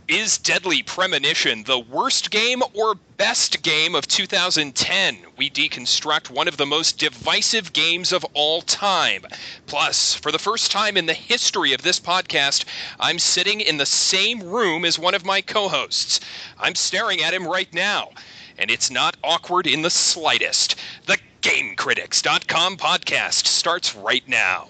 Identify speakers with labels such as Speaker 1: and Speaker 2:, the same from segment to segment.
Speaker 1: Is Deadly Premonition the worst game or best game of 2010? We deconstruct one of the most divisive games of all time. Plus, for the first time in the history of this podcast, I'm sitting in the same room as one of my co-hosts. I'm staring at him right now, and it's not awkward in the slightest. The GameCritics.com podcast starts right now.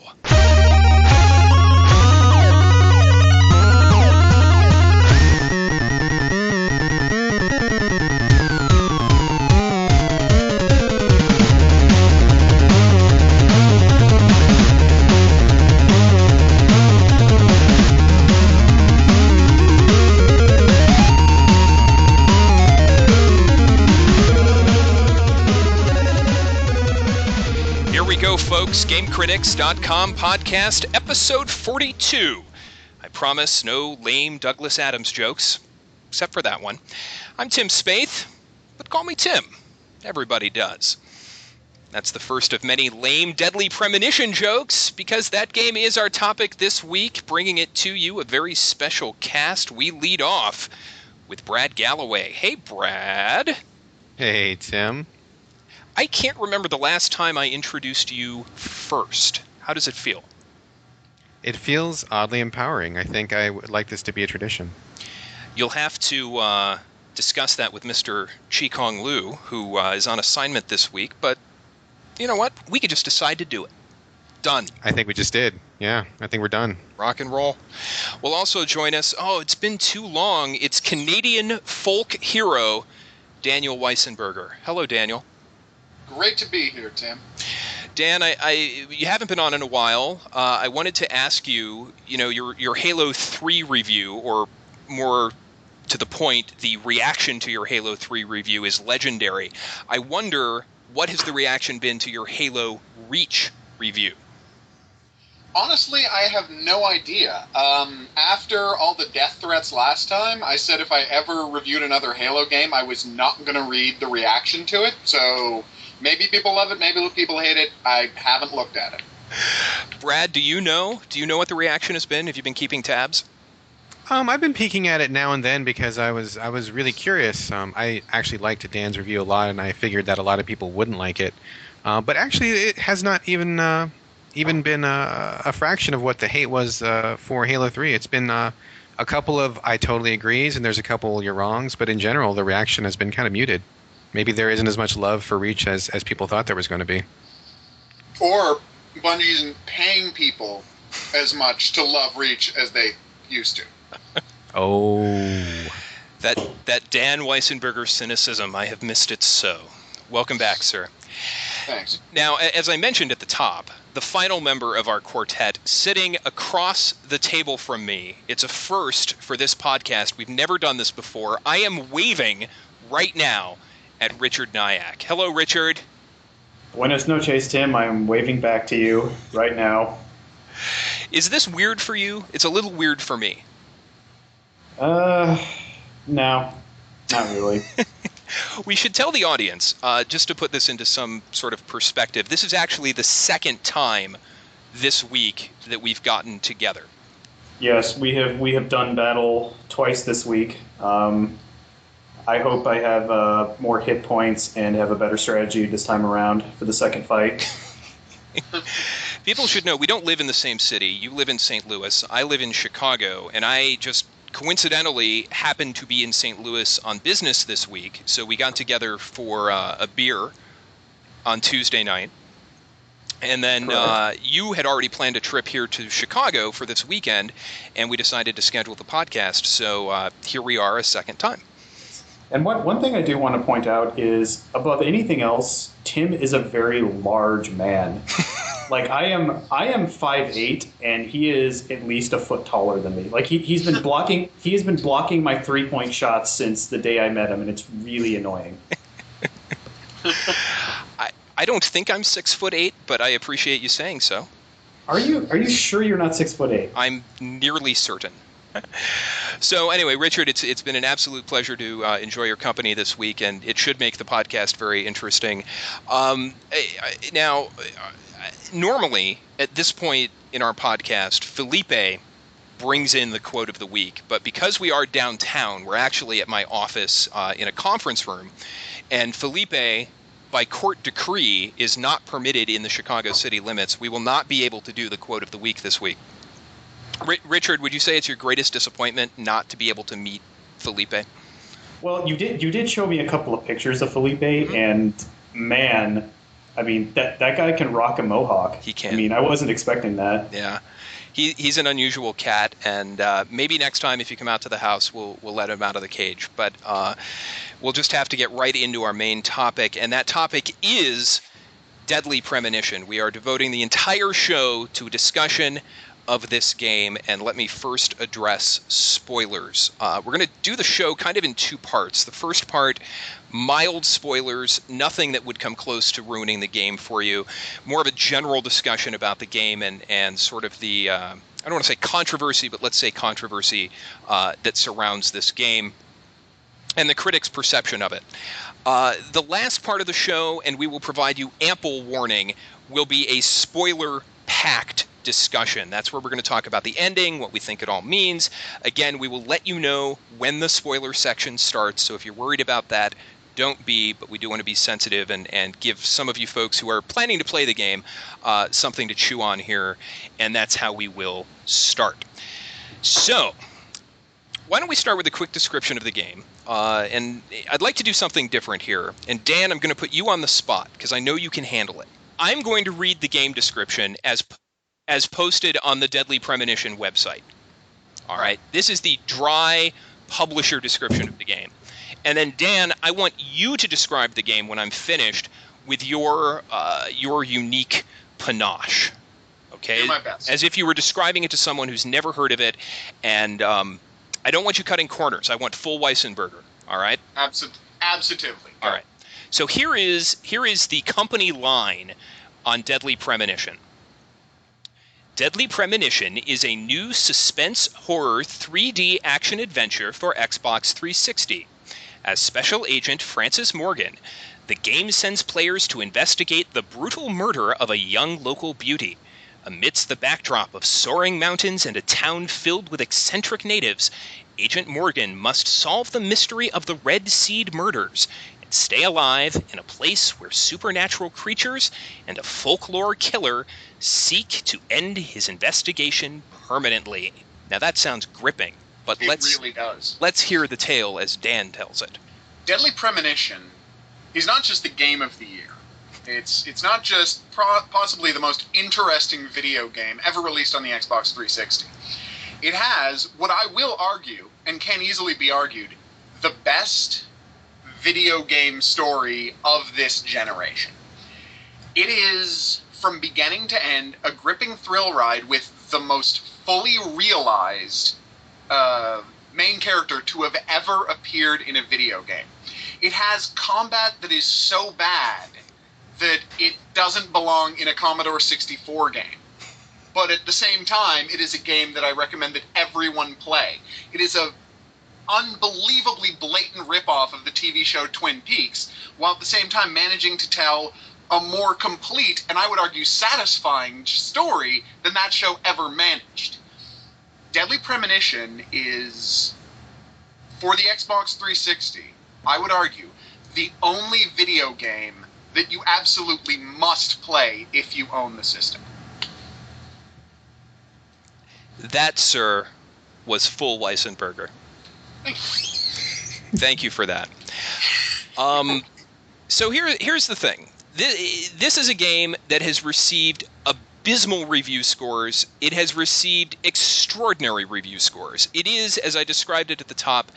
Speaker 1: Folks, GameCritics.com podcast, episode 42. I promise no lame Douglas Adams jokes, except for that one. I'm Tim Spaeth, but call me Tim. Everybody does. That's the first of many lame Deadly Premonition jokes, because that game is our topic this week, bringing it to you, a very special cast. We lead off with Brad Gallaway. Hey, Brad.
Speaker 2: Hey, Tim.
Speaker 1: I can't remember the last time I introduced you first. How does it feel?
Speaker 2: It feels oddly empowering. I think I would like this to be a tradition.
Speaker 1: You'll have to discuss that with Mr. Chi-Kong Liu, who is on assignment this week, but you know what? We could just decide to do it. Done.
Speaker 2: I think we just did. Yeah, I think we're done.
Speaker 1: Rock and roll. Will also join us, it's been too long, it's Canadian folk hero, Daniel Weissenberger. Hello, Daniel.
Speaker 3: Great to be here, Tim.
Speaker 1: Dan, you haven't been on in a while. I wanted to ask you, your Halo 3 review, or more to the point, the reaction to your Halo 3 review is legendary. I wonder, what has the reaction been to your Halo Reach review?
Speaker 3: Honestly, I have no idea. After all the death threats last time, I said if I ever reviewed another Halo game, I was not going to read the reaction to it, so maybe people love it, maybe people hate it. I haven't looked at it.
Speaker 1: Brad, do you know what the reaction has been? Have you been keeping tabs?
Speaker 2: I've been peeking at it now and then because I was really curious. I actually liked Dan's review a lot, and I figured that a lot of people wouldn't like it. But actually, it has not even been a fraction of what the hate was for Halo 3. It's been a couple of I totally agrees, and there's a couple you're wrongs, but in general, the reaction has been kind of muted. Maybe there isn't as much love for Reach as people thought there was going to be.
Speaker 3: Or Bungie isn't paying people as much to love Reach as they used to.
Speaker 2: Oh.
Speaker 1: That Dan Weissenberger cynicism, I have missed it so. Welcome back, sir.
Speaker 3: Thanks.
Speaker 1: Now, as I mentioned at the top, the final member of our quartet sitting across the table from me, it's a first for this podcast. We've never done this before. I am waving right now at Richard Nyack. Hello, Richard.
Speaker 4: Buenas noches, Tim. I'm waving back to you right now.
Speaker 1: Is this weird for you? It's a little weird for me.
Speaker 4: No, not really.
Speaker 1: We should tell the audience, just to put this into some sort of perspective, this is actually the second time this week that we've gotten together.
Speaker 4: Yes, we have done battle twice this week. I hope I have more hit points and have a better strategy this time around for the second fight.
Speaker 1: People should know we don't live in the same city. You live in St. Louis. I live in Chicago, and I just coincidentally happened to be in St. Louis on business this week, so we got together for a beer on Tuesday night. And then you had already planned a trip here to Chicago for this weekend, and we decided to schedule the podcast, so here we are a second time.
Speaker 4: And one thing I do want to point out is, above anything else, Tim is a very large man. Like, I am 5'8", and he is at least a foot taller than me. Like, he's been blocking my 3-point shots since the day I met him, and it's really annoying.
Speaker 1: I don't think I'm 6'8", but I appreciate you saying so.
Speaker 4: Are you sure you're not 6'8"?
Speaker 1: I'm nearly certain. So anyway, Richard, it's been an absolute pleasure to enjoy your company this week, and it should make the podcast very interesting. Now, normally at this point in our podcast, Felipe brings in the quote of the week. But because we are downtown, we're actually at my office in a conference room, and Felipe, by court decree, is not permitted in the Chicago city limits. We will not be able to do the quote of the week this week. Richard, would you say it's your greatest disappointment not to be able to meet Felipe?
Speaker 4: Well, you did show me a couple of pictures of Felipe,
Speaker 1: Mm-hmm.
Speaker 4: and man, I mean that guy can rock a mohawk.
Speaker 1: He can.
Speaker 4: I mean, I wasn't expecting that.
Speaker 1: Yeah. He's an unusual cat, and maybe next time if you come out to the house, we'll let him out of the cage. But we'll just have to get right into our main topic, and that topic is Deadly Premonition. We are devoting the entire show to a discussion of this game, and let me first address spoilers. We're going to do the show kind of in two parts. The first part, mild spoilers, nothing that would come close to ruining the game for you. More of a general discussion about the game and sort of the, I don't want to say controversy, but let's say controversy that surrounds this game and the critics' perception of it. The last part of the show, and we will provide you ample warning, will be a spoiler-packed discussion. That's where we're going to talk about the ending, what we think it all means. Again, we will let you know when the spoiler section starts, so if you're worried about that, don't be, but we do want to be sensitive and give some of you folks who are planning to play the game something to chew on here, and that's how we will start. So, why don't we start with a quick description of the game? And I'd like to do something different here. And Dan, I'm going to put you on the spot because I know you can handle it. I'm going to read the game description as posted on the Deadly Premonition website. All right. This is the dry publisher description of the game. And then, Dan, I want you to describe the game when I'm finished with your unique panache. Okay?
Speaker 3: Do my best.
Speaker 1: As if you were describing it to someone who's never heard of it. And I don't want you cutting corners. I want full Weissenberger. All right?
Speaker 3: Absolutely.
Speaker 1: All right. So here is the company line on Deadly Premonition. Deadly Premonition is a new suspense horror 3D action adventure for Xbox 360. As Special Agent Francis Morgan, the game sends players to investigate the brutal murder of a young local beauty. Amidst the backdrop of soaring mountains and a town filled with eccentric natives, Agent Morgan must solve the mystery of the Red Seed murders and stay alive in a place where supernatural creatures and a folklore killer seek to end his investigation permanently. Now that sounds gripping, but
Speaker 3: It really does.
Speaker 1: let's hear the tale as Dan tells it.
Speaker 3: Deadly Premonition is not just the game of the year. It's not just possibly the most interesting video game ever released on the Xbox 360. It has, what I will argue, and can easily be argued, the best video game story of this generation. It is, from beginning to end, a gripping thrill ride with the most fully realized main character to have ever appeared in a video game. It has combat that is so bad that it doesn't belong in a Commodore 64 game. But at the same time, it is a game that I recommend that everyone play. It is a unbelievably blatant ripoff of the TV show Twin Peaks, while at the same time managing to tell a more complete, and I would argue satisfying, story than that show ever managed. Deadly Premonition is, for the Xbox 360, I would argue, the only video game that you absolutely must play if you own the system.
Speaker 1: That, sir, was full Weissenberger. Thank you for that. So here's the thing. This is a game that has received abysmal review scores. It has received extraordinary review scores. It is, as I described it at the top,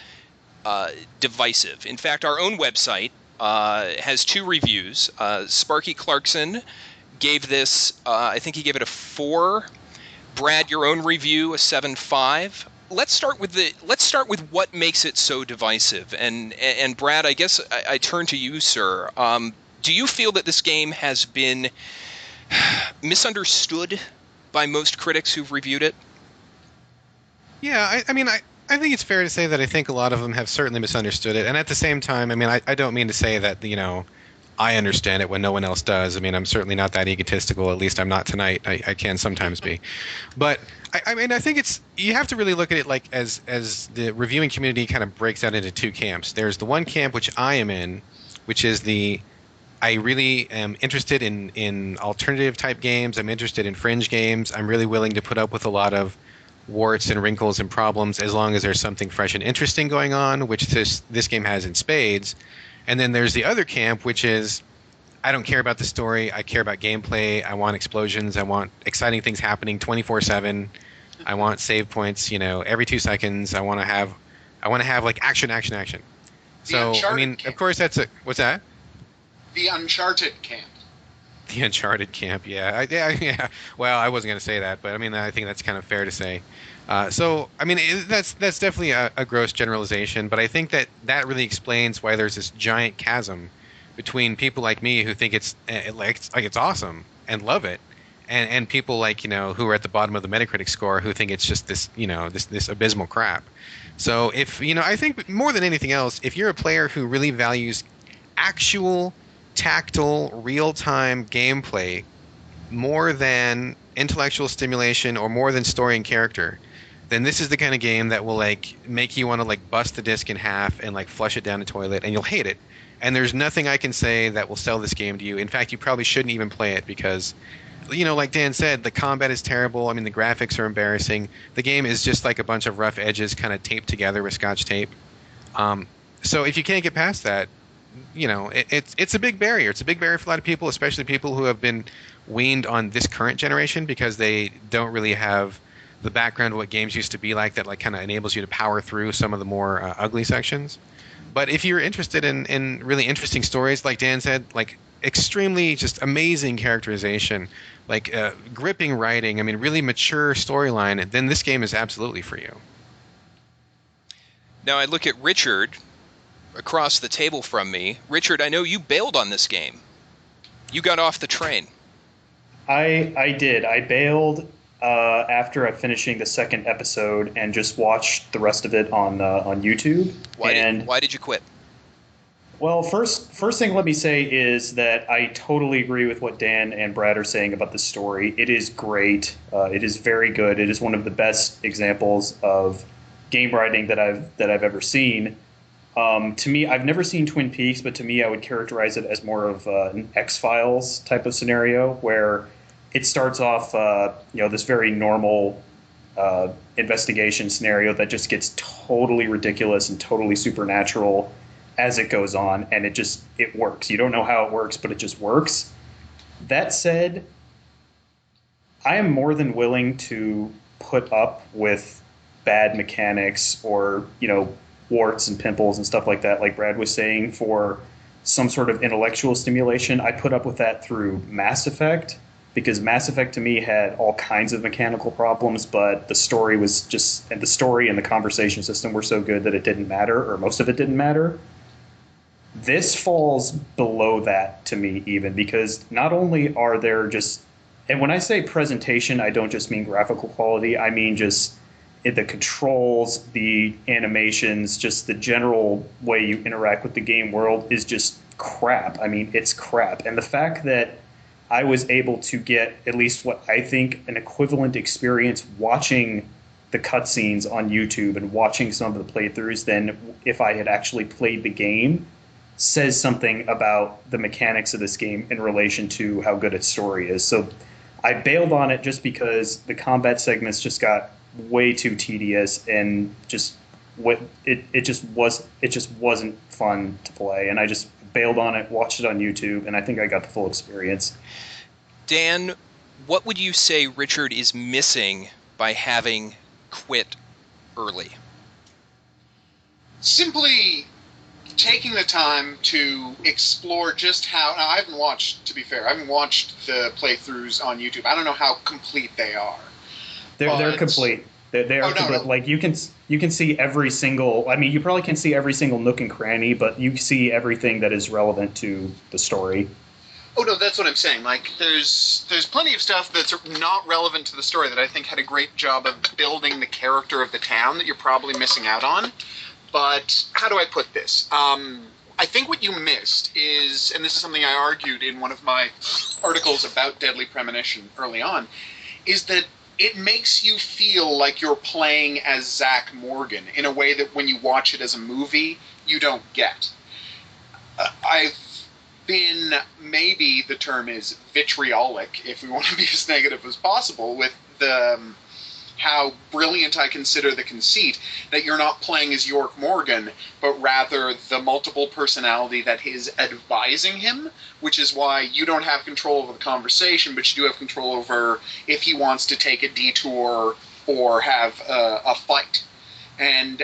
Speaker 1: divisive. In fact, our own website has two reviews. Sparky Clarkson gave this, I think he gave it a 4. Brad, your own review, a 7.5. Let's start with what makes it so divisive. And Brad, I guess I turn to you, sir. Do you feel that this game has been misunderstood by most critics who've reviewed it?
Speaker 2: Yeah, I mean, I think it's fair to say that I think a lot of them have certainly misunderstood it. And at the same time, I mean, I don't mean to say that, I understand it when no one else does. I mean, I'm certainly not that egotistical. At least I'm not tonight. I can sometimes be. But I mean, I think you have to really look at it like as the reviewing community kind of breaks out into two camps. There's the one camp which I am in, which is I really am interested in alternative type games. I'm interested in fringe games. I'm really willing to put up with a lot of warts and wrinkles and problems as long as there's something fresh and interesting going on, which this game has in spades. And then there's the other camp, which is I don't care about the story. I care about gameplay. I want explosions. I want exciting things happening 24/7. I want save points, every 2 seconds. I want to have like action, action, action. So I mean,
Speaker 3: camp.
Speaker 2: of course, what's that?
Speaker 3: The Uncharted camp.
Speaker 2: The Uncharted camp, yeah. Yeah. Well, I wasn't going to say that, but I mean, I think that's kind of fair to say. So, I mean, that's definitely a gross generalization, but I think that really explains why there's this giant chasm between people like me who think it's awesome and love it, and people like who are at the bottom of the Metacritic score who think it's just this this abysmal crap. So if I think more than anything else, if you're a player who really values actual tactile, real-time gameplay more than intellectual stimulation or more than story and character, then this is the kind of game that will make you want to bust the disc in half and flush it down the toilet, and you'll hate it. And there's nothing I can say that will sell this game to you. In fact, you probably shouldn't even play it because, like Dan said, the combat is terrible. I mean, the graphics are embarrassing. The game is just like a bunch of rough edges kind of taped together with Scotch tape. So if you can't get past that, it's a big barrier. It's a big barrier for a lot of people, especially people who have been weaned on this current generation because they don't really have the background of what games used to be like that kind of enables you to power through some of the more ugly sections. But if you're interested in really interesting stories, like Dan said, extremely just amazing characterization, gripping writing, I mean, really mature storyline, then this game is absolutely for you.
Speaker 1: Now I look at Richard across the table from me. Richard, I know you bailed on this game. You got off the train.
Speaker 4: I did. I bailed after finishing the second episode and just watched the rest of it on YouTube.
Speaker 1: Why did you quit?
Speaker 4: Well, first thing let me say is that I totally agree with what Dan and Brad are saying about the story. It is great. It is very good. It is one of the best examples of game writing that I've ever seen. To me, I've never seen Twin Peaks, but to me, I would characterize it as more of an X-Files type of scenario where it starts off, this very normal investigation scenario that just gets totally ridiculous and totally supernatural as it goes on, and it works. You don't know how it works, but it just works. That said, I am more than willing to put up with bad mechanics or, warts and pimples and stuff like that, like Brad was saying, for some sort of intellectual stimulation. I put up with that through Mass Effect, because Mass Effect to me had all kinds of mechanical problems, but the story and the conversation system were so good that it didn't matter, or most of it didn't matter. This falls below that to me, even, because not only are there and when I say presentation, I don't just mean graphical quality, I mean just the controls, the animations, just the general way you interact with the game world is just crap. I mean, it's crap. And the fact that I was able to get at least what I think an equivalent experience watching the cutscenes on YouTube and watching some of the playthroughs than if I had actually played the game says something about the mechanics of this game in relation to how good its story is. So I bailed on it just because the combat segments just got way too tedious and it just wasn't fun to play, and I just bailed on it, watched it on YouTube, and I think I got the full experience.
Speaker 1: Dan, what would you say Richard is missing by having quit early?
Speaker 3: Simply taking the time to explore just how. Now, I haven't watched the playthroughs on YouTube. I don't know how complete they are.
Speaker 4: They're complete. They are complete. No. Like you can see every single. I mean, you probably can see every single nook and cranny, but you see everything that is relevant to the story.
Speaker 3: Oh no, that's what I'm saying. Like, there's plenty of stuff that's not relevant to the story that I think had a great job of building the character of the town that you're probably missing out on. But how do I put this? I think what you missed is, and this is something I argued in one of my articles about Deadly Premonition early on, is that it makes you feel like you're playing as Zach Morgan in a way that when you watch it as a movie, you don't get. I've been, maybe the term is vitriolic, if we want to be as negative as possible, with the how brilliant I consider the conceit that you're not playing as York Morgan, but rather the multiple personality that is advising him, which is why you don't have control over the conversation, but you do have control over if he wants to take a detour or have a fight. And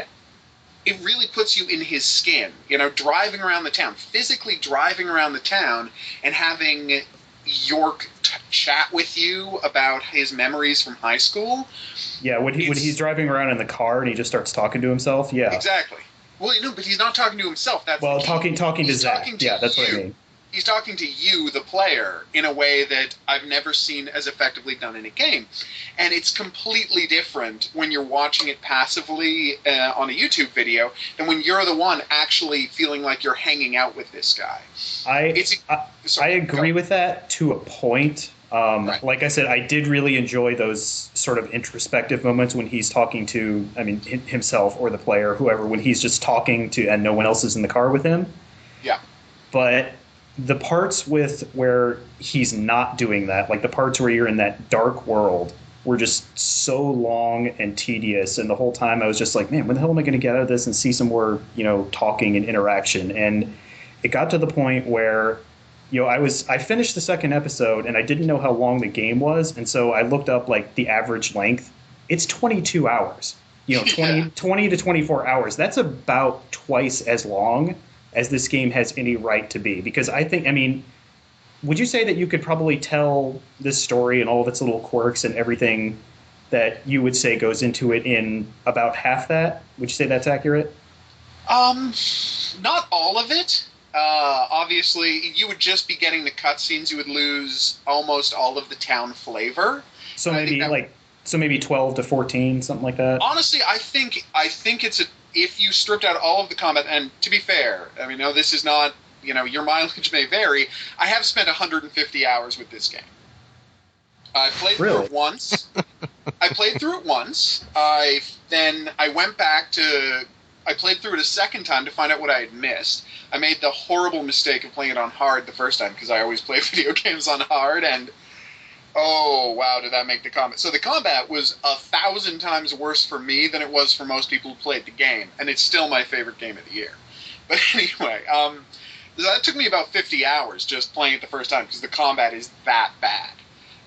Speaker 3: it really puts you in his skin, driving around the town, physically driving around the town and having York chat with you about his memories from high school.
Speaker 4: Yeah, when he's driving around in the car and he just starts talking to himself. Yeah,
Speaker 3: exactly. Well, but he's not talking to himself. That's
Speaker 4: talking to Zach. That's what I mean.
Speaker 3: He's talking to you, the player, in a way that I've never seen as effectively done in a game. And it's completely different when you're watching it passively on a YouTube video than when you're the one actually feeling like you're hanging out with this guy.
Speaker 4: I agree with that to a point. Right. Like I said, I did really enjoy those sort of introspective moments when he's talking to, himself or the player, whoever, when he's just talking to and no one else is in the car with him.
Speaker 3: Yeah.
Speaker 4: But the parts where he's not doing that, like the parts where you're in that dark world, were just so long and tedious. And the whole time I was just like, man, when the hell am I going to get out of this and see some more, talking and interaction? And it got to the point where, I finished the second episode and I didn't know how long the game was. And so I looked up like the average length. It's 22 hours, 20 to 24 hours. That's about twice as long as this game has any right to be. Because would you say that you could probably tell this story and all of its little quirks and everything that you would say goes into it in about half that? Would you say that's accurate?
Speaker 3: Not all of it. Obviously, you would just be getting the cutscenes. You would lose almost all of the town flavor.
Speaker 4: So maybe 12 to 14, something like that.
Speaker 3: Honestly, I think it's if you stripped out all of the combat, and to be fair, no, this is not, your mileage may vary. I have spent 150 hours with this game. I played through it once. I went back to. I played through it a second time to find out what I had missed. I made the horrible mistake of playing it on hard the first time because I always play video games on hard, and oh wow, did that make the combat? So the combat was 1,000 times worse for me than it was for most people who played the game, and it's still my favorite game of the year. But anyway, that took me about 50 hours just playing it the first time because the combat is that bad.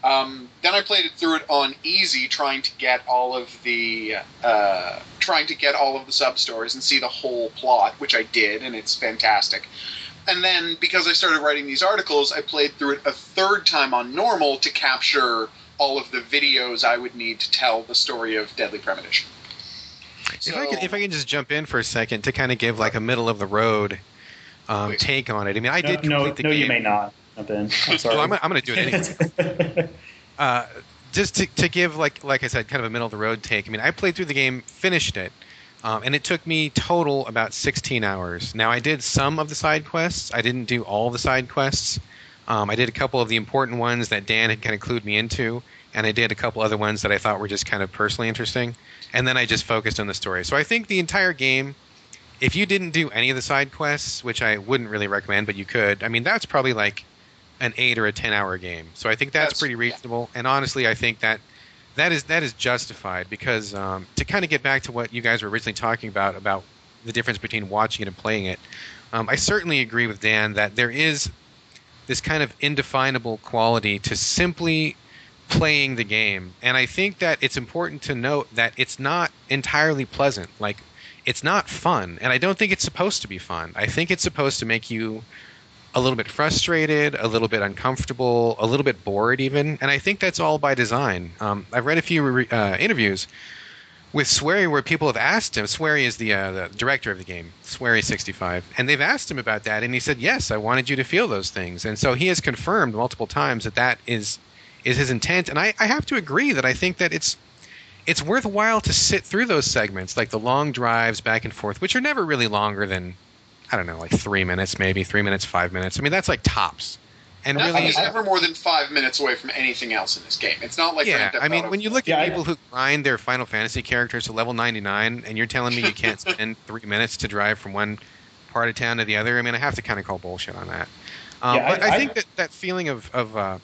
Speaker 3: Then I played it through it on easy, trying to get all of the sub-stories and see the whole plot, which I did, and it's fantastic. And then, because I started writing these articles, I played through it a third time on normal to capture all of the videos I would need to tell the story of Deadly Premonition.
Speaker 2: So, if I can just jump in for a second to kind of give like a middle of the road take on it. I did complete the game.
Speaker 4: No, you may not. I'm sorry.
Speaker 2: Well, I'm going to do it anyway. Just to give, like I said, kind of a middle-of-the-road take. I played through the game, finished it, and it took me total about 16 hours. Now, I did some of the side quests. I didn't do all of the side quests. I did a couple of the important ones that Dan had kind of clued me into, and I did a couple other ones that I thought were just kind of personally interesting. And then I just focused on the story. So I think the entire game, if you didn't do any of the side quests, which I wouldn't really recommend, but you could, that's probably like an 8 or a 10-hour game. So I think that's pretty reasonable. Yeah. And honestly, I think that is justified because to kind of get back to what you guys were originally talking about the difference between watching it and playing it, I certainly agree with Dan that there is this kind of indefinable quality to simply playing the game. And I think that it's important to note that it's not entirely pleasant. Like, it's not fun. And I don't think it's supposed to be fun. I think it's supposed to make you a little bit frustrated, a little bit uncomfortable, a little bit bored even, and I think that's all by design. I've read a few interviews with Swery where people have asked him. Swery is the director of the game, Swery65, and they've asked him about that, and he said, yes, I wanted you to feel those things. And so he has confirmed multiple times that is his intent, and I have to agree that I think that it's worthwhile to sit through those segments, like the long drives back and forth, which are never really longer than, I don't know, like 3 minutes, maybe 3 minutes, 5 minutes. That's like tops. And
Speaker 3: Nothing
Speaker 2: really,
Speaker 3: is ever more than 5 minutes away from anything else in this game. It's not like
Speaker 2: yeah,
Speaker 3: Grand Theft
Speaker 2: I mean,
Speaker 3: Auto
Speaker 2: when you
Speaker 3: 4.
Speaker 2: look at
Speaker 4: Yeah,
Speaker 2: people who grind their Final Fantasy characters to level 99, and you're telling me you can't spend 3 minutes to drive from one part of town to the other, I mean, I have to kind of call bullshit on that.
Speaker 4: Yeah,
Speaker 2: But I think that feeling of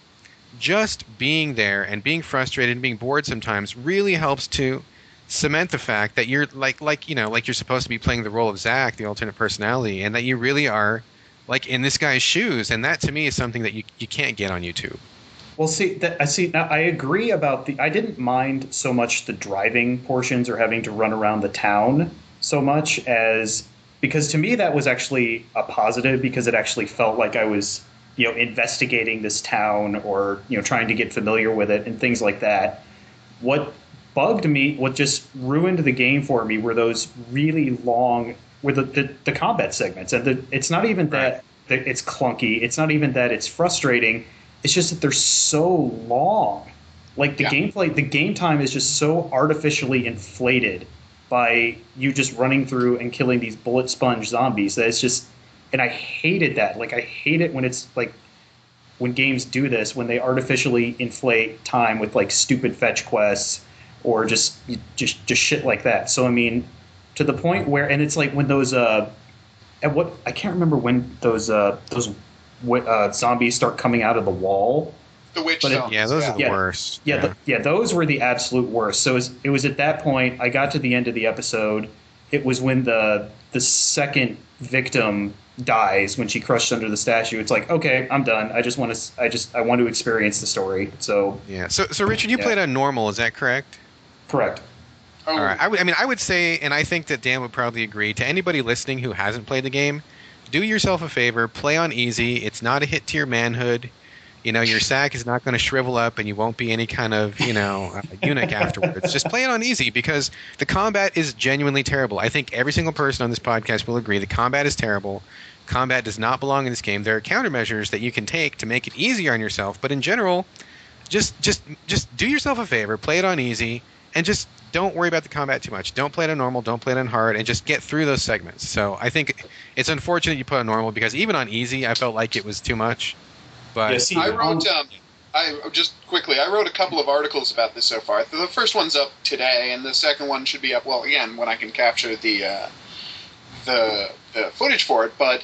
Speaker 2: just being there and being frustrated and being bored sometimes really helps to cement the fact that you're like you're supposed to be playing the role of Zack, the alternate personality, and that you really are like in this guy's shoes. And that to me is something that you can't get on YouTube.
Speaker 4: Well, now I agree about I didn't mind so much the driving portions or having to run around the town so much as because to me that was actually a positive because it actually felt like I was, investigating this town or, trying to get familiar with it and things like that. What bugged me, what just ruined the game for me were those really long, were the combat segments. And it's not even that it's clunky. It's not even that it's frustrating. It's just that they're so long. Like the gameplay, the game time is just so artificially inflated by you just running through and killing these bullet sponge zombies that it's just, and I hated that. Like I hate it when it's like when games do this, when they artificially inflate time with like stupid fetch quests or just shit like that. So I mean, to the point where, and it's like when those I can't remember when those zombies start coming out of the wall.
Speaker 3: The witch zombies.
Speaker 2: Yeah, those are the worst.
Speaker 4: Yeah, those were the absolute worst. So it was at that point I got to the end of the episode. It was when the second victim dies when she crushed under the statue. It's like, okay, I'm done. I want to experience the story. So
Speaker 2: yeah. So Richard, you played on normal, is that correct?
Speaker 4: Correct.
Speaker 3: Oh.
Speaker 2: All right. I would say, and I think that Dan would probably agree, to anybody listening who hasn't played the game, do yourself a favor, play on easy. It's not a hit to your manhood. Your sack is not going to shrivel up and you won't be any kind of, eunuch afterwards. Just play it on easy because the combat is genuinely terrible. I think every single person on this podcast will agree the combat is terrible. Combat does not belong in this game. There are countermeasures that you can take to make it easier on yourself, but in general, just do yourself a favor, play it on easy, and just don't worry about the combat too much. Don't play it on normal, don't play it on hard, and just get through those segments. So I think it's unfortunate you put on normal because even on easy, I felt like it was too much. But
Speaker 3: I wrote I wrote a couple of articles about this so far. The first one's up today, and the second one should be up, well, again, when I can capture the footage for it. But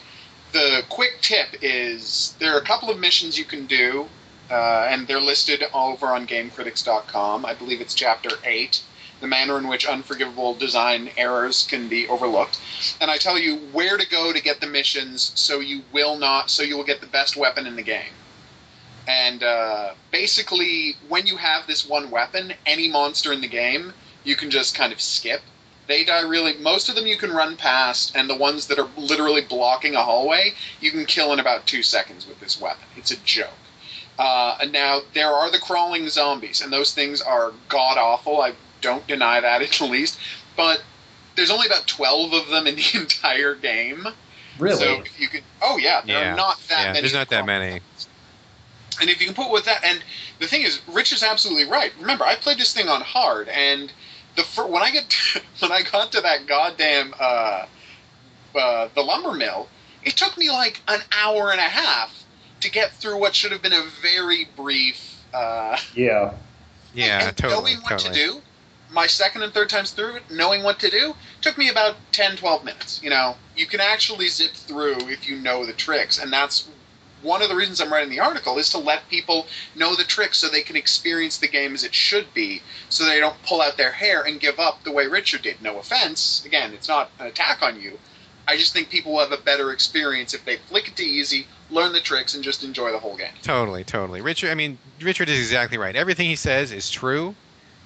Speaker 3: the quick tip is there are a couple of missions you can do, and they're listed over on GameCritics.com. I believe it's Chapter 8, the manner in which unforgivable design errors can be overlooked. And I tell you where to go to get the missions so you will get the best weapon in the game. And basically, when you have this one weapon, any monster in the game, you can just kind of skip. They die most of them you can run past, and the ones that are literally blocking a hallway, you can kill in about 2 seconds with this weapon. It's a joke. And now, there are the crawling zombies, and those things are god-awful. I don't deny that, at least. But there's only about 12 of them in the entire game.
Speaker 4: Really?
Speaker 3: So if you can... Oh, yeah. There are not that many.
Speaker 2: There's not that many.
Speaker 3: And if you can put with that... And the thing is, Rich is absolutely right. Remember, I played this thing on hard, and when I got to that goddamn the lumber mill, it took me like an hour and a half to get through what should have been a very brief...
Speaker 4: Yeah,
Speaker 2: totally.
Speaker 3: Knowing what to do, my second and third times through it, knowing what to do, took me about 10, 12 minutes. You can actually zip through if you know the tricks, and that's one of the reasons I'm writing the article, is to let people know the tricks so they can experience the game as it should be, so they don't pull out their hair and give up the way Richard did. No offense. Again, it's not an attack on you. I just think people will have a better experience if they flick it to easy, learn the tricks, and just enjoy the whole game.
Speaker 2: Totally. Richard is exactly right. Everything he says is true.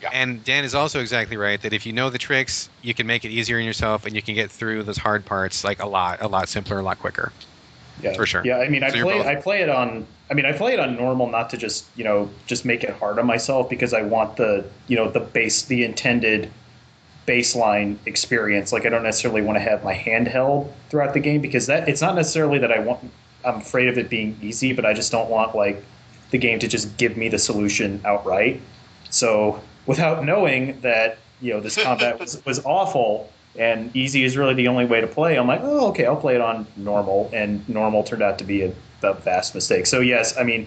Speaker 3: Yeah.
Speaker 2: And Dan is also exactly right that if you know the tricks, you can make it easier on yourself and you can get through those hard parts like a lot simpler, a lot quicker.
Speaker 4: Yeah,
Speaker 2: for sure.
Speaker 4: Yeah, I mean,
Speaker 2: I
Speaker 4: play it on normal, not to just make it hard on myself because I want the intended baseline experience. Like I don't necessarily want to have my hand held throughout the game because it's not necessarily that I'm afraid of it being easy, but I just don't want like the game to just give me the solution outright. So without knowing that this combat was awful, and easy is really the only way to play. I'm like, oh, okay, I'll play it on normal, and normal turned out to be a vast mistake. So yes, I mean,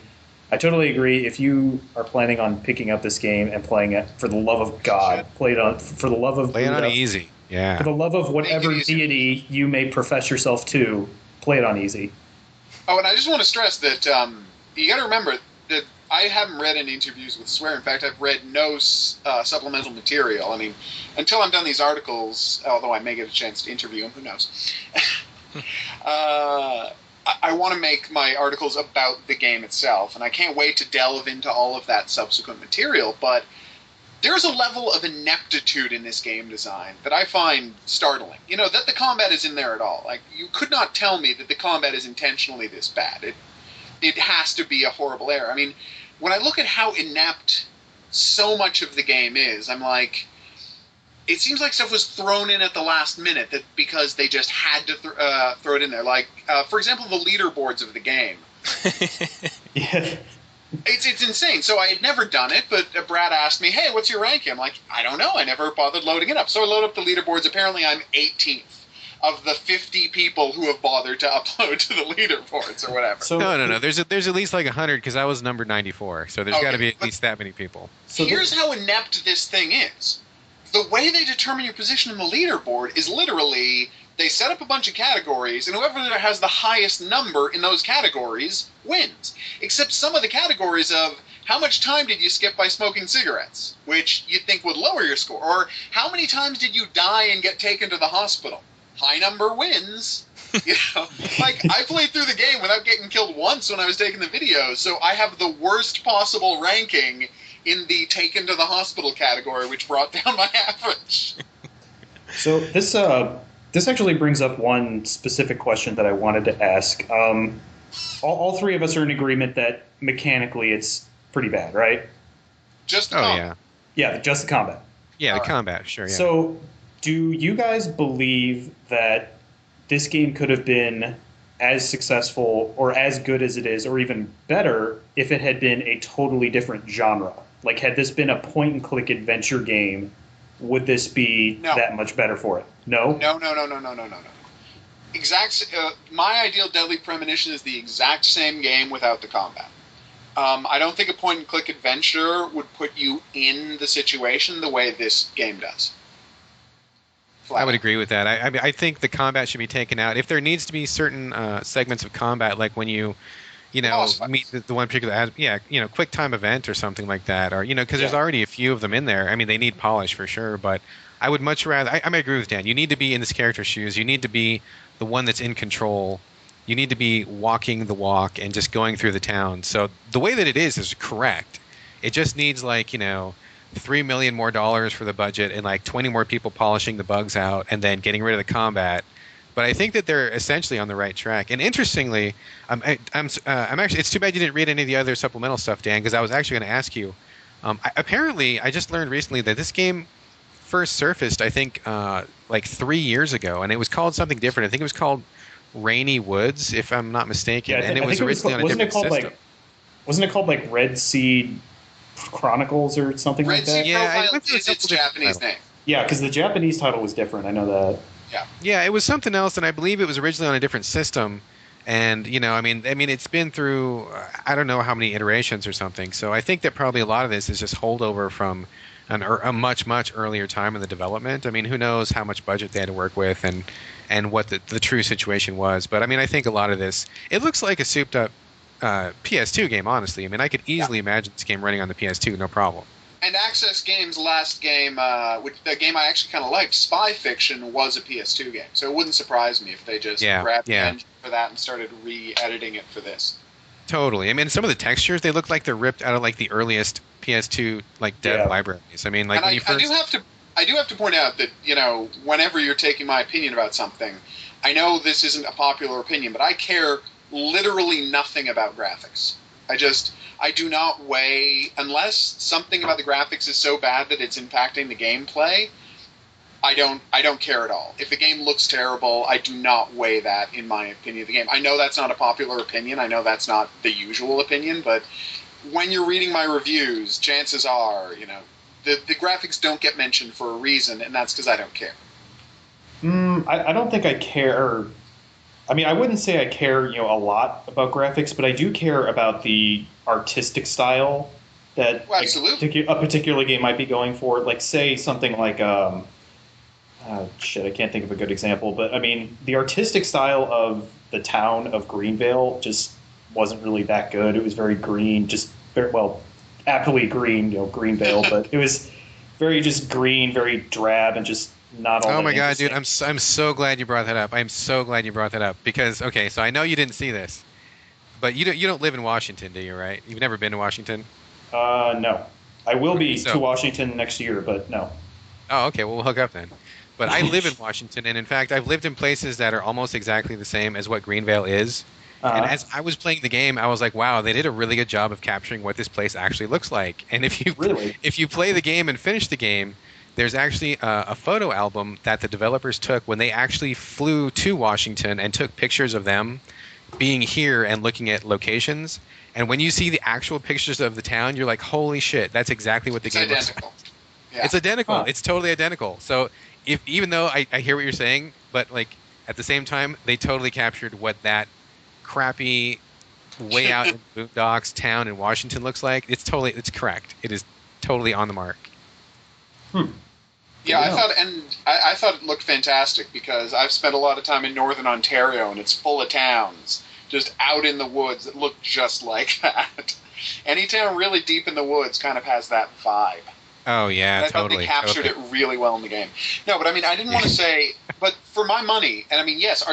Speaker 4: I totally agree. If you are planning on picking up this game and playing it, for the love of God, play it on for the love of
Speaker 2: Play it on
Speaker 4: Buddha,
Speaker 2: easy. Yeah.
Speaker 4: for the love of whatever
Speaker 3: Make it easy.
Speaker 4: deity you may profess yourself to, play it on easy.
Speaker 3: Oh, and I just want to stress that you got to remember that I haven't read any interviews with Swear. In fact, I've read no supplemental material. I mean, until I'm done these articles, although I may get a chance to interview him, who knows? I want to make my articles about the game itself, and I can't wait to delve into all of that subsequent material, but there's a level of ineptitude in this game design that I find startling. You know, that the combat is in there at all. Like, you could not tell me that the combat is intentionally this bad. It has to be a horrible error. I mean, when I look at how inept so much of the game is, I'm like, it seems like stuff was thrown in at the last minute that because they just had to throw it in there. Like, for example, the leaderboards of the game.
Speaker 4: Yeah.
Speaker 3: It's insane. So I had never done it, but Brad asked me, hey, what's your ranking? I'm like, I don't know. I never bothered loading it up. So I load up the leaderboards. Apparently I'm 18th of the 50 people who have bothered to upload to the leaderboards or whatever.
Speaker 4: So
Speaker 2: No. There's at least like 100 because I was number 94. So there's got to be at
Speaker 3: but
Speaker 2: least that many people.
Speaker 4: So
Speaker 3: here's how inept this thing is. The way they determine your position in the leaderboard is literally they set up a bunch of categories, and whoever has the highest number in those categories wins. Except some of the categories of how much time did you skip by smoking cigarettes, which you'd think would lower your score, or how many times did you die and get taken to the hospital? High number wins. You know, like, I played through the game without getting killed once when I was taking the videos, so I have the worst possible ranking in the taken to the hospital category, which brought down my average.
Speaker 4: So this actually brings up one specific question that I wanted to ask. All three of us are in agreement that mechanically it's pretty bad, right?
Speaker 3: Just
Speaker 2: Oh, yeah.
Speaker 4: Yeah, just the combat.
Speaker 2: Yeah, the
Speaker 3: All right.
Speaker 2: combat, sure, yeah.
Speaker 4: So, do you guys believe that this game could have been as successful or as good as it is, or even better, if it had been a totally different genre? Like, had this been a point-and-click adventure game, would this be
Speaker 3: No.
Speaker 4: that much better for it? No?
Speaker 3: No. My ideal Deadly Premonition is the exact same game without the combat. I don't think a point-and-click adventure would put you in the situation the way this game does. Flat
Speaker 2: I would
Speaker 3: out.
Speaker 2: agree with that. I think the combat should be taken out. If there needs to be certain segments of combat, like when you
Speaker 3: Boss fights.
Speaker 2: meet the one particular, quick time event or something like that, or because there's
Speaker 4: Yeah.
Speaker 2: already a few of them in there. I mean, they need polish for sure, but I would much rather. I agree with Dan. You need to be in this character's shoes. You need to be the one that's in control. You need to be walking the walk and just going through the town. So the way that it is correct. It just needs $3 million more for the budget and like 20 more people polishing the bugs out and then getting rid of the combat. But I think that they're essentially on the right track. And interestingly, I'm actually. It's too bad you didn't read any of the other supplemental stuff, Dan, because I was actually going to ask you. Apparently, I just learned recently that this game first surfaced, I think, like 3 years ago, and it was called something different. I think it was called Rainy Woods, if I'm not mistaken, and it was originally on a different system.
Speaker 4: Wasn't it called like Red Seed Chronicles or something like
Speaker 3: Red
Speaker 4: that?
Speaker 3: Sea
Speaker 2: Yeah, I
Speaker 3: Profile
Speaker 2: went through a
Speaker 3: is its
Speaker 2: couple different
Speaker 3: Japanese
Speaker 2: titles.
Speaker 3: name.
Speaker 4: Yeah, because the Japanese title was different. I know that.
Speaker 2: Yeah, it was something else, and I believe it was originally on a different system. And I mean, it's been through I don't know how many iterations or something. So I think that probably a lot of this is just holdover from a much earlier time in the development. I mean, who knows how much budget they had to work with and what the true situation was. But I mean, I think a lot of this, it looks like a souped up PS2 game. Honestly, I mean, I could easily imagine this game running on the PS2, no problem.
Speaker 3: And Access Games' last game, which the game I actually kind of liked, Spy Fiction, was a PS2 game. So it wouldn't surprise me if they just grabbed the engine for that and started re-editing it for this.
Speaker 2: Totally. I mean, some of the textures, they look like they're ripped out of like the earliest PS2 like dev libraries. I mean, like
Speaker 3: and I do have to point out that whenever you're taking my opinion about something, I know this isn't a popular opinion, but I care literally nothing about graphics. I do not weigh, unless something about the graphics is so bad that it's impacting the gameplay, I don't care at all. If a game looks terrible, I do not weigh that in my opinion of the game. I know that's not a popular opinion. I know that's not the usual opinion, but when you're reading my reviews, chances are, the graphics don't get mentioned for a reason, and that's because I don't care.
Speaker 4: I don't think I care. I mean, I wouldn't say I care, a lot about graphics, but I do care about the artistic style that
Speaker 3: Well, absolutely.
Speaker 4: a particular game might be going for. Like, say something like, I can't think of a good example, but I mean, the artistic style of the town of Greenvale just wasn't really that good. It was very green, just very well, aptly green, Greenvale, but it was very just green, very drab, and just not all
Speaker 2: Oh
Speaker 4: that
Speaker 2: my god, dude!
Speaker 4: interesting.
Speaker 2: I'm so glad you brought that up. I'm so glad you brought that up because okay, so I know you didn't see this, but you don't live in Washington, do you? Right? You've never been to Washington.
Speaker 4: No. I will
Speaker 2: Okay,
Speaker 4: be to
Speaker 2: so
Speaker 4: Washington next year, but no.
Speaker 2: oh, okay, well we'll hook up then. But I live in Washington, and in fact, I've lived in places that are almost exactly the same as what Greenvale is. And
Speaker 4: Uh,
Speaker 2: as I was playing the game, I was like, wow, they did a really good job of capturing what this place actually looks like. And
Speaker 4: really?
Speaker 2: if you play the game and finish the game, there's actually a photo album that the developers took when they actually flew to Washington and took pictures of them being here and looking at locations. And when you see the actual pictures of the town, you're like, holy shit, that's exactly what the
Speaker 3: It's
Speaker 2: game looks like.
Speaker 3: identical. Yeah.
Speaker 2: It's identical.
Speaker 4: Huh.
Speaker 2: It's totally identical. So if even though I hear what you're saying, but like at the same time, they totally captured what that crappy way out in the boondocks town in Washington looks like. It's correct. It is totally on the mark.
Speaker 4: Hmm.
Speaker 3: Yeah,
Speaker 4: Good to know.
Speaker 3: I thought it looked fantastic because I've spent a lot of time in northern Ontario and it's full of towns just out in the woods that look just like that. Any town really deep in the woods kind of has that vibe.
Speaker 2: Oh yeah,
Speaker 3: And I thought they
Speaker 2: totally,
Speaker 3: captured
Speaker 2: totally.
Speaker 3: it really well in the game. No, but I mean, I didn't want to say, but for my money, and I mean, yes, the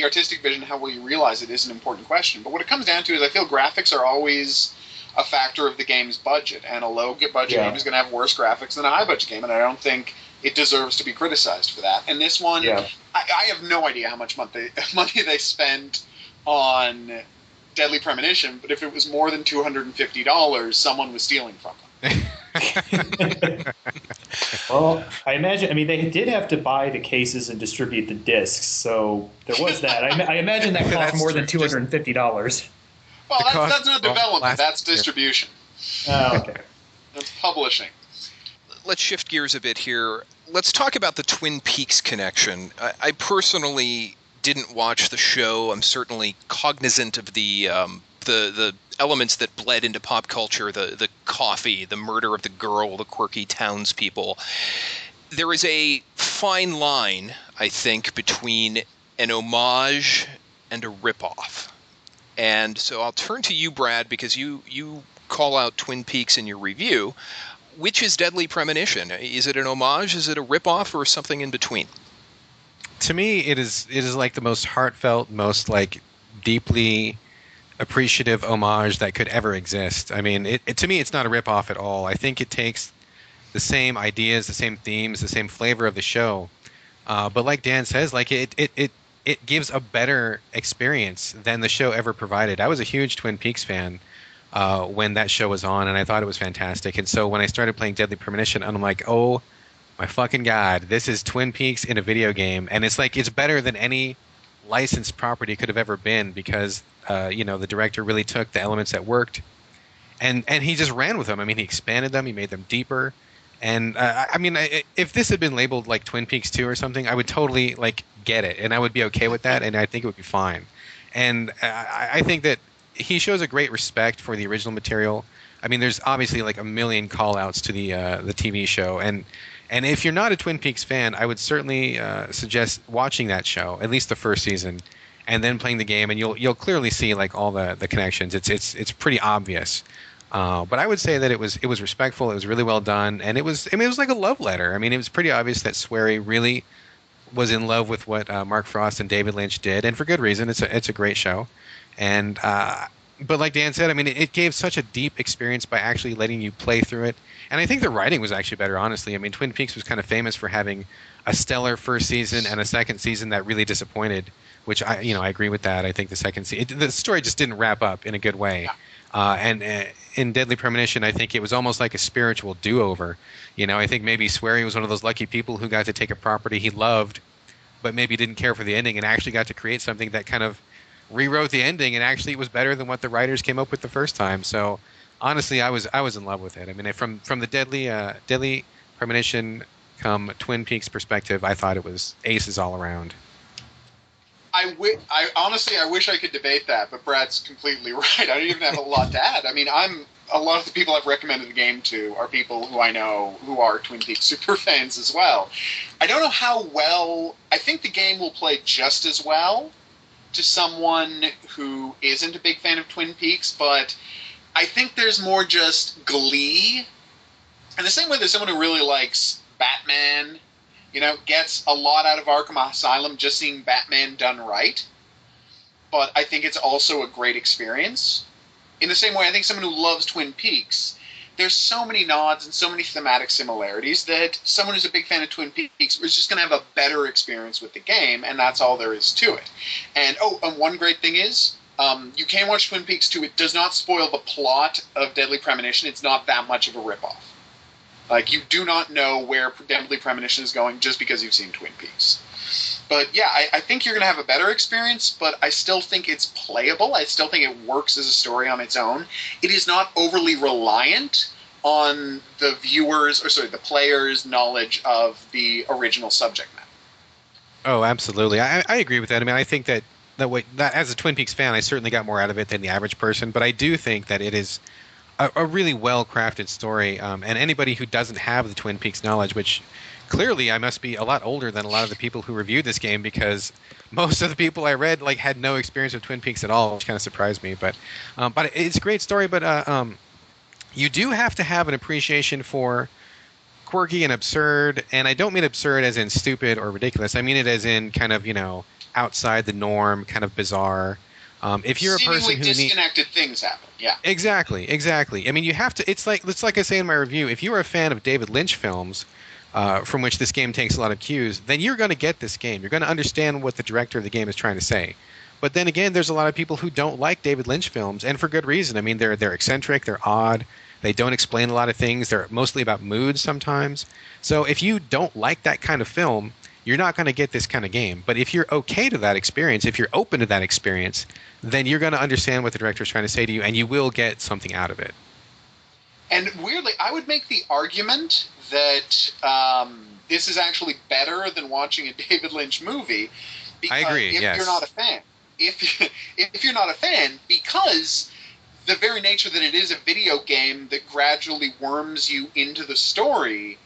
Speaker 3: artistic vision, how will you realize it is an important question. But what it comes down to is I feel graphics are always a factor of the game's budget, and a low budget
Speaker 4: Yeah.
Speaker 3: game is going to have worse graphics than a high budget game, and I don't think it deserves to be criticized for that. And this one,
Speaker 4: Yeah.
Speaker 3: I have no idea how much money they spent on Deadly Premonition, but if it was more than $250, someone was stealing from them.
Speaker 4: Well, I mean, they did have to buy the cases and distribute the discs, so there was that. I imagine that cost
Speaker 2: That's
Speaker 4: more than
Speaker 2: true. Just
Speaker 4: $250.
Speaker 3: Well,
Speaker 2: the cost
Speaker 3: that's not
Speaker 2: of all
Speaker 3: development.
Speaker 2: plastic
Speaker 3: That's
Speaker 2: here.
Speaker 3: distribution.
Speaker 4: Oh, okay.
Speaker 3: That's publishing.
Speaker 1: Let's shift gears a bit here. Let's talk about the Twin Peaks connection. I personally didn't watch the show. I'm certainly cognizant of the elements that bled into pop culture, the coffee, the murder of the girl, the quirky townspeople. There is a fine line, I think, between an homage and a ripoff. And so I'll turn to you, Brad, because you call out Twin Peaks in your review. Which is Deadly Premonition? Is it an homage? Is it a ripoff, or something in between?
Speaker 2: To me, it is like the most heartfelt, most like deeply appreciative homage that could ever exist. I mean, to me, it's not a ripoff at all. I think it takes the same ideas, the same themes, the same flavor of the show. But like Dan says, like it gives a better experience than the show ever provided. I was a huge Twin Peaks fan when that show was on, and I thought it was fantastic. And so when I started playing Deadly Premonition, I'm like, oh my fucking god, this is Twin Peaks in a video game, and it's like it's better than any licensed property could have ever been because the director really took the elements that worked and he just ran with them. I mean, he expanded them, he made them deeper. And I mean, if this had been labeled like Twin Peaks 2 or something, I would totally like get it, and I would be okay with that, and I think it would be fine. And I think that he shows a great respect for the original material. I mean, there's obviously like a million call-outs to the TV show, and if you're not a Twin Peaks fan, I would certainly suggest watching that show, at least the first season, and then playing the game, and you'll clearly see like all the connections. It's pretty obvious. But I would say that it was respectful. It was really well done, and it was like a love letter. I mean, it was pretty obvious that Swery really was in love with what Mark Frost and David Lynch did, and for good reason. It's a great show, and but like Dan said, I mean, it gave such a deep experience by actually letting you play through it. And I think the writing was actually better, honestly. I mean, Twin Peaks was kind of famous for having a stellar first season and a second season that really disappointed. Which I agree with that. I think the story just didn't wrap up in a good way. And in Deadly Premonition, I think it was almost like a spiritual do-over. I think maybe Swery was one of those lucky people who got to take a property he loved, but maybe didn't care for the ending, and actually got to create something that kind of rewrote the ending, and actually it was better than what the writers came up with the first time. So honestly, I was in love with it. I mean, from the Deadly Premonition come Twin Peaks perspective, I thought it was aces all around.
Speaker 3: I honestly, I wish I could debate that, but Brad's completely right. I don't even have a lot to add. I mean, a lot of the people I've recommended the game to are people who I know who are Twin Peaks super fans as well. I don't know how well. I think the game will play just as well to someone who isn't a big fan of Twin Peaks, but I think there's more just glee. And the same way there's someone who really likes Batman, gets a lot out of Arkham Asylum just seeing Batman done right. But I think it's also a great experience. In the same way, I think someone who loves Twin Peaks, there's so many nods and so many thematic similarities that someone who's a big fan of Twin Peaks is just going to have a better experience with the game, and that's all there is to it. And one great thing is, you can watch Twin Peaks 2. It does not spoil the plot of Deadly Premonition. It's not that much of a ripoff. Like, you do not know where Deadly Premonition is going just because you've seen Twin Peaks. But yeah, I think you're going to have a better experience, but I still think it's playable. I still think it works as a story on its own. It is not overly reliant on the player's knowledge of the original subject matter.
Speaker 2: Oh, absolutely. I agree with that. I mean, I think that as a Twin Peaks fan, I certainly got more out of it than the average person, but I do think that it is a really well-crafted story, and anybody who doesn't have the Twin Peaks knowledge, which clearly I must be a lot older than a lot of the people who reviewed this game, because most of the people I read had no experience with Twin Peaks at all, which kind of surprised me. But it's a great story. But you do have to have an appreciation for quirky and absurd, and I don't mean absurd as in stupid or ridiculous. I mean it as in kind of outside the norm, kind of bizarre. If you're a person who
Speaker 3: disconnected things happen, yeah.
Speaker 2: Exactly. I mean, you have to. It's like I say in my review. If you are a fan of David Lynch films, from which this game takes a lot of cues, then you're going to get this game. You're going to understand what the director of the game is trying to say. But then again, there's a lot of people who don't like David Lynch films, and for good reason. I mean, they're eccentric, they're odd, they don't explain a lot of things. They're mostly about moods sometimes. So if you don't like that kind of film, you're not going to get this kind of game. But if you're okay to that experience, if you're open to that experience, then you're going to understand what the director is trying to say to you, and you will get something out of it.
Speaker 3: And weirdly, I would make the argument that this is actually better than watching a David Lynch movie.
Speaker 2: I agree,
Speaker 3: if
Speaker 2: yes.
Speaker 3: you're not a fan. If you're not a fan, because the very nature that it is a video game that gradually worms you into the story,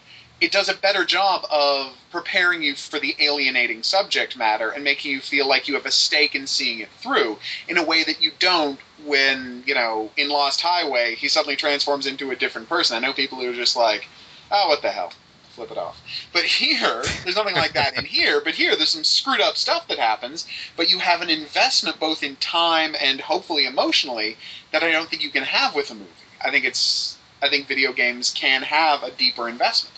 Speaker 3: it does a better job of preparing you for the alienating subject matter and making you feel like you have a stake in seeing it through in a way that you don't when, in Lost Highway, he suddenly transforms into a different person. I know people who are just like, oh, what the hell? Flip it off. But here, there's nothing like that in here, but here there's some screwed up stuff that happens, but you have an investment both in time and hopefully emotionally that I don't think you can have with a movie. I think video games can have a deeper investment.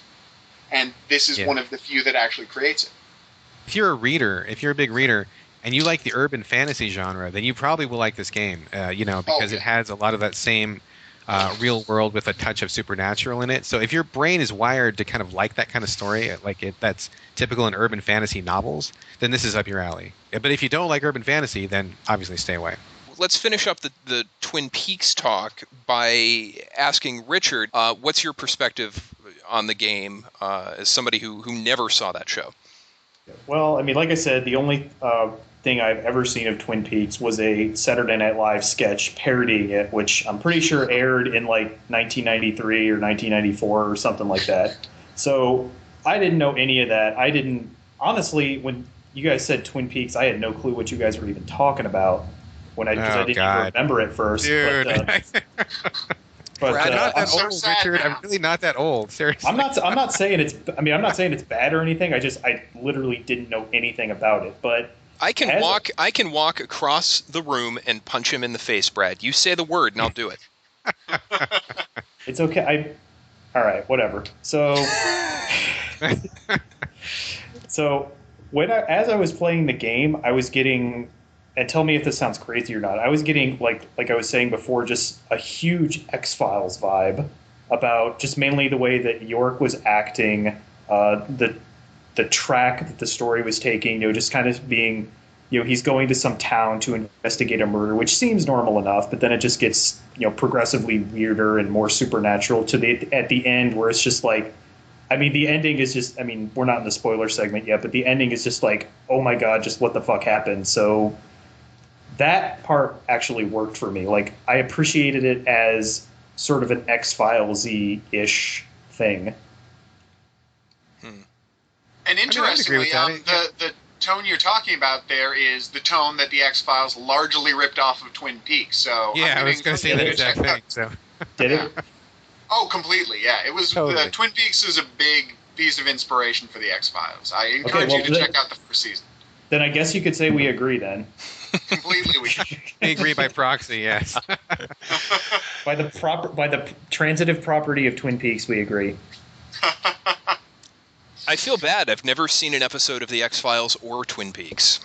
Speaker 3: And this is one of the few that actually creates it.
Speaker 2: If you're a big reader, and you like the urban fantasy genre, then you probably will like this game, because it has a lot of that same real world with a touch of supernatural in it. So if your brain is wired to kind of like that kind of story, that's typical in urban fantasy novels, then this is up your alley. But if you don't like urban fantasy, then obviously stay away.
Speaker 1: Let's finish up the Twin Peaks talk by asking Richard, what's your perspective on the game as somebody who never saw that show?
Speaker 4: Well, I mean, like I said, the only thing I've ever seen of Twin Peaks was a Saturday Night Live sketch parodying it, which I'm pretty sure aired in 1993 or 1994 or something like that. So I didn't know any of that. Honestly, when you guys said Twin Peaks, I had no clue what you guys were even talking about because I didn't even remember it first.
Speaker 2: Dude.
Speaker 4: But
Speaker 2: I'm not that old, Richard.
Speaker 3: Now.
Speaker 2: I'm really not that old. Seriously.
Speaker 4: I'm not saying it's bad or anything. I literally didn't know anything about it. But
Speaker 1: I can walk across the room and punch him in the face, Brad. You say the word and I'll do it.
Speaker 4: It's okay. All right, whatever. So as I was playing the game, I was getting, and tell me if this sounds crazy or not, I was getting, like I was saying before, just a huge X-Files vibe about just mainly the way that York was acting, the track that the story was taking, just kind of being, he's going to some town to investigate a murder, which seems normal enough, but then it just gets, progressively weirder and more supernatural at the end, where it's just like, I mean, the ending is just, I mean, we're not in the spoiler segment yet, but the ending is just like, oh my God, just what the fuck happened? So that part actually worked for me. Like, I appreciated it as sort of an X-Files-y-ish thing.
Speaker 3: And interestingly, the tone you're talking about there is the tone that the X-Files largely ripped off of Twin Peaks. So
Speaker 2: yeah, I was going to say that exact thing. So.
Speaker 4: Did it?
Speaker 3: Oh, completely. Yeah, it was.
Speaker 2: Totally.
Speaker 3: Twin Peaks is a big piece of inspiration for the X-Files. I encourage you to check out the first season.
Speaker 4: Then I guess you could say we agree. Then.
Speaker 3: Completely,
Speaker 2: we agree by proxy. Yes.
Speaker 4: by the transitive property of Twin Peaks, we agree.
Speaker 1: I feel bad. I've never seen an episode of the X-Files or Twin Peaks.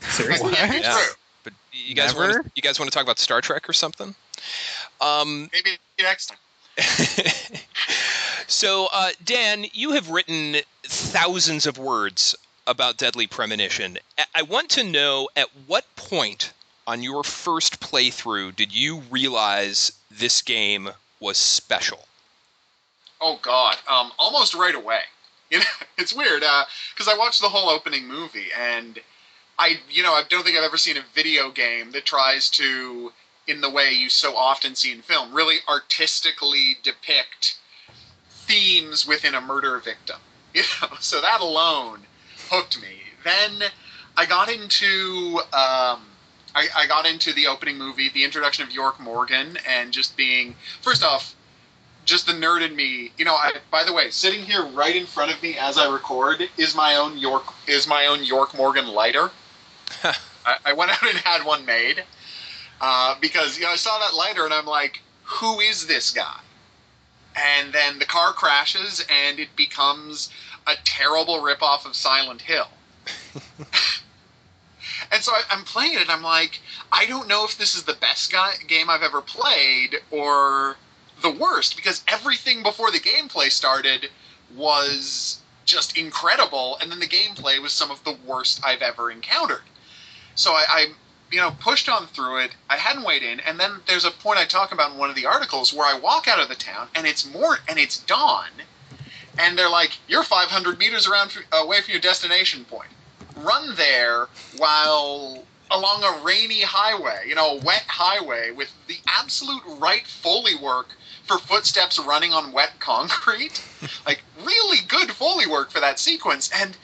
Speaker 4: Seriously?
Speaker 1: Yeah. But you guys want to talk about Star Trek or something?
Speaker 3: Maybe next time.
Speaker 1: So, Dan, you have written thousands of words about Deadly Premonition. I want to know, at what point on your first playthrough did you realize this game was special?
Speaker 3: Oh God, almost right away. You know, it's weird because I watched the whole opening movie, and I don't think I've ever seen a video game that tries to, in the way you so often see in film, really artistically depict themes within a murder victim. You know, so that alone hooked me. Then I got into I got into the opening movie, the introduction of York Morgan, and just being, first off, just the nerd in me. You know, by the way, sitting here right in front of me as I record is my own York Morgan lighter. I went out and had one made because I saw that lighter and I'm like, who is this guy? And then the car crashes and it becomes a terrible ripoff of Silent Hill. And so I'm playing it and I'm like, I don't know if this is the best game I've ever played or the worst, because everything before the gameplay started was just incredible, and then the gameplay was some of the worst I've ever encountered. So I pushed on through it. I hadn't weighed in, and then there's a point I talk about in one of the articles where I walk out of the town and it's dawn, and they're like, "You're 500 meters away from your destination point. Run there while along a rainy highway, a wet highway with the absolute right Foley work for footsteps running on wet concrete." Like, really good Foley work for that sequence. And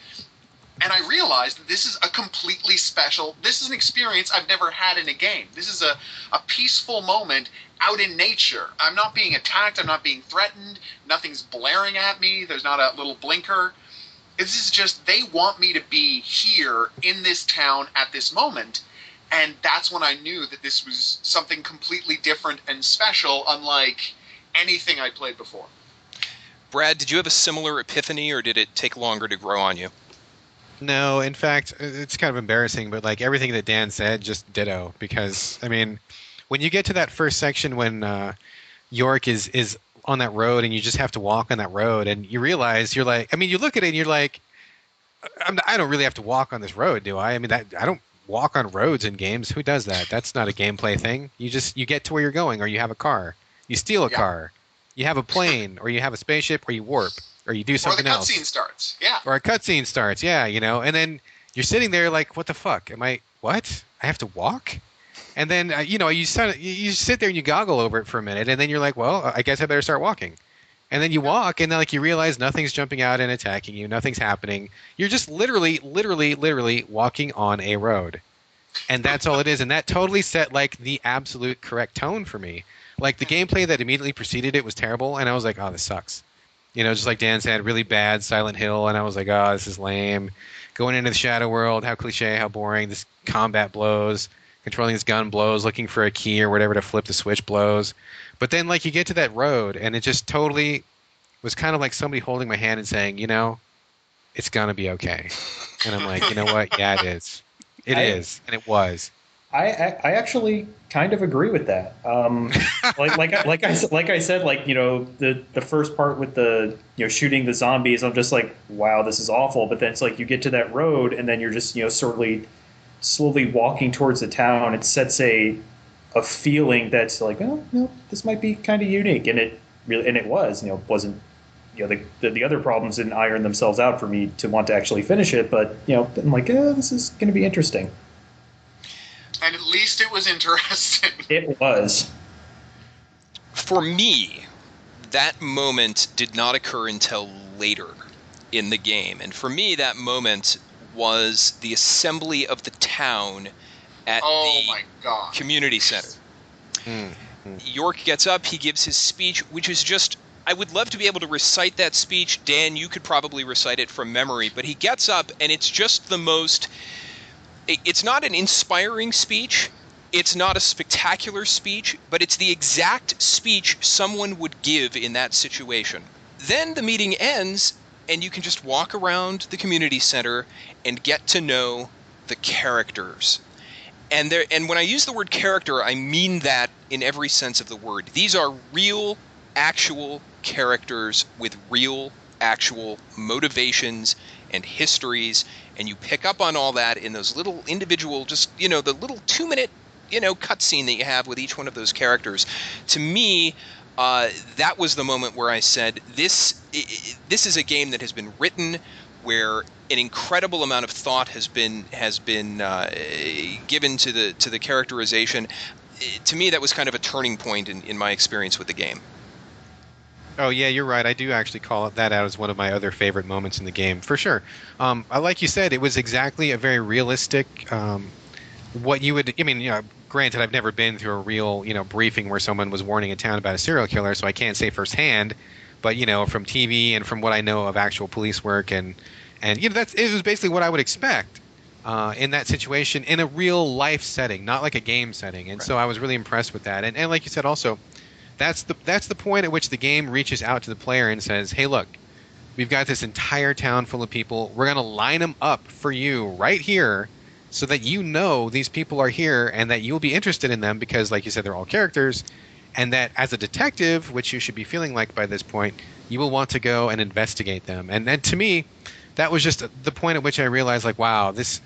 Speaker 3: I realized that this is a completely special, this is an experience I've never had in a game. This is a peaceful moment out in nature. I'm not being attacked, I'm not being threatened, nothing's blaring at me, there's not a little blinker. This is just, they want me to be here in this town at this moment. And that's when I knew that this was something completely different and special, unlike anything I played before.
Speaker 1: Brad, did you have a similar epiphany, or did it take longer to grow on you?
Speaker 2: No, in fact, it's kind of embarrassing, but like everything that Dan said, just ditto. Because, I mean, when you get to that first section when York is on that road and you just have to walk on that road and you realize, you're like, I mean, you look at it and you're like, I don't really have to walk on this road, do I? I mean, I don't walk on roads in games. Who does that? That's not a gameplay thing. You get to where you're going, or you have a car. You steal a car. You have a plane, or you have a spaceship, or you warp, or you do something else.
Speaker 3: Or the cutscene starts. Yeah.
Speaker 2: Or a cutscene starts. Yeah, and then you're sitting there like, what the fuck? What? I have to walk? And then you sit there and you goggle over it for a minute, and then you're like, well, I guess I better start walking. And then you walk, and then you realize nothing's jumping out and attacking you. Nothing's happening. You're just literally walking on a road. And that's all it is. And that totally set like the absolute correct tone for me. Like the gameplay that immediately preceded it was terrible. And I was like, oh, this sucks. Just like Dan said, really bad Silent Hill. And I was like, oh, this is lame. Going into the Shadow World, how cliche, how boring. This combat blows. Controlling this gun blows. Looking for a key or whatever to flip the switch blows. But then like you get to that road and it just totally was kind of like somebody holding my hand and saying, it's going to be okay. And I'm like, you know what? Yeah, it is. It is. And it was.
Speaker 4: I actually kind of agree with that. Like I said, the first part with the shooting the zombies, I'm just like, wow, this is awful. But then it's like you get to that road and then you're just slowly walking towards the town. It sets a feeling that's like, oh, this might be kind of unique, and it really, and it was, wasn't the other problems didn't iron themselves out for me to want to actually finish it. But I'm like, this is going to be interesting.
Speaker 3: And at least it was interesting.
Speaker 4: It was.
Speaker 1: For me, that moment did not occur until later in the game. And for me, that moment was the assembly of the town at
Speaker 3: my God.
Speaker 1: community center. York gets up, he gives his speech, which is just, I would love to be able to recite that speech. Dan, you could probably recite it from memory, but he gets up and it's just the most, it's not an inspiring speech, it's not a spectacular speech, but it's the exact speech someone would give in that situation. Then the meeting ends and you can just walk around the community center and get to know the characters. And when I use the word character, I mean that in every sense of the word. These are real, actual characters with real, actual motivations and histories, and you pick up on all that in those little individual, just, the little 2-minute, cutscene that you have with each one of those characters. To me, that was the moment where I said, this is a game that has been written where an incredible amount of thought has been given to the characterization. To me, that was kind of a turning point in my experience with the game.
Speaker 2: Oh yeah, you're right. I do actually call that out as one of my other favorite moments in the game, for sure. Like you said, it was exactly a very realistic, what you would. I mean, granted, I've never been through a real, briefing where someone was warning a town about a serial killer, so I can't say firsthand. But from TV and from what I know of actual police work, and it was basically what I would expect in that situation in a real life setting, not like a game setting. And
Speaker 1: right.
Speaker 2: So I was really impressed with that. And like you said, also, that's the point at which the game reaches out to the player and says, "Hey, look, we've got this entire town full of people. We're going to line them up for you right here, so that these people are here and that you'll be interested in them because, like you said, they're all characters." And that as a detective, which you should be feeling like by this point, you will want to go and investigate them. And then to me, that was just the point at which I realized, like, wow, this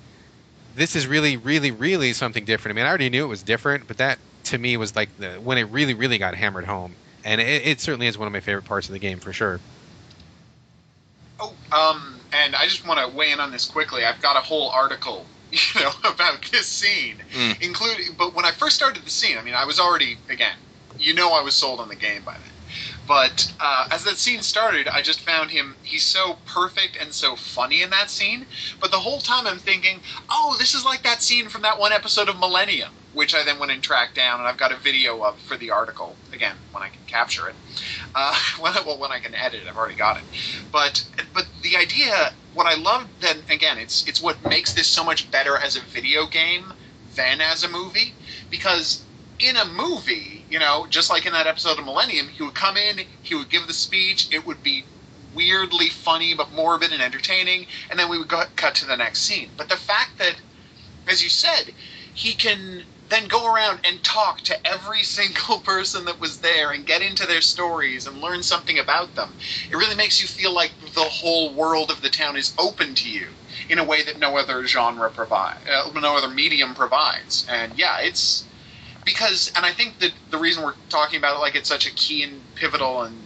Speaker 2: is really, really, really something different. I mean, I already knew it was different, but that to me was like when it really, really got hammered home. And it certainly is one of my favorite parts of the game for sure.
Speaker 3: Oh, and I just want to weigh in on this quickly. I've got a whole article, about this scene, including. But when I first started the scene, I mean, I was already, again, I was sold on the game by then. But as that scene started, I just found he's so perfect and so funny in that scene. But the whole time I'm thinking, oh, this is like that scene from that one episode of Millennium, which I then went and tracked down, and I've got a video of for the article, again, when I can capture it. When I can edit it, I've already got it. But the idea, what I love then, again, it's what makes this so much better as a video game than as a movie, because in a movie, just like in that episode of Millennium, he would come in, he would give the speech, it would be weirdly funny but morbid and entertaining, and then we would cut to the next scene. But the fact that, as you said, he can then go around and talk to every single person that was there and get into their stories and learn something about them, it really makes you feel like the whole world of the town is open to you in a way that no other genre no other medium provides. And yeah, it's because, and I think that the reason we're talking about it like it's such a key and pivotal and,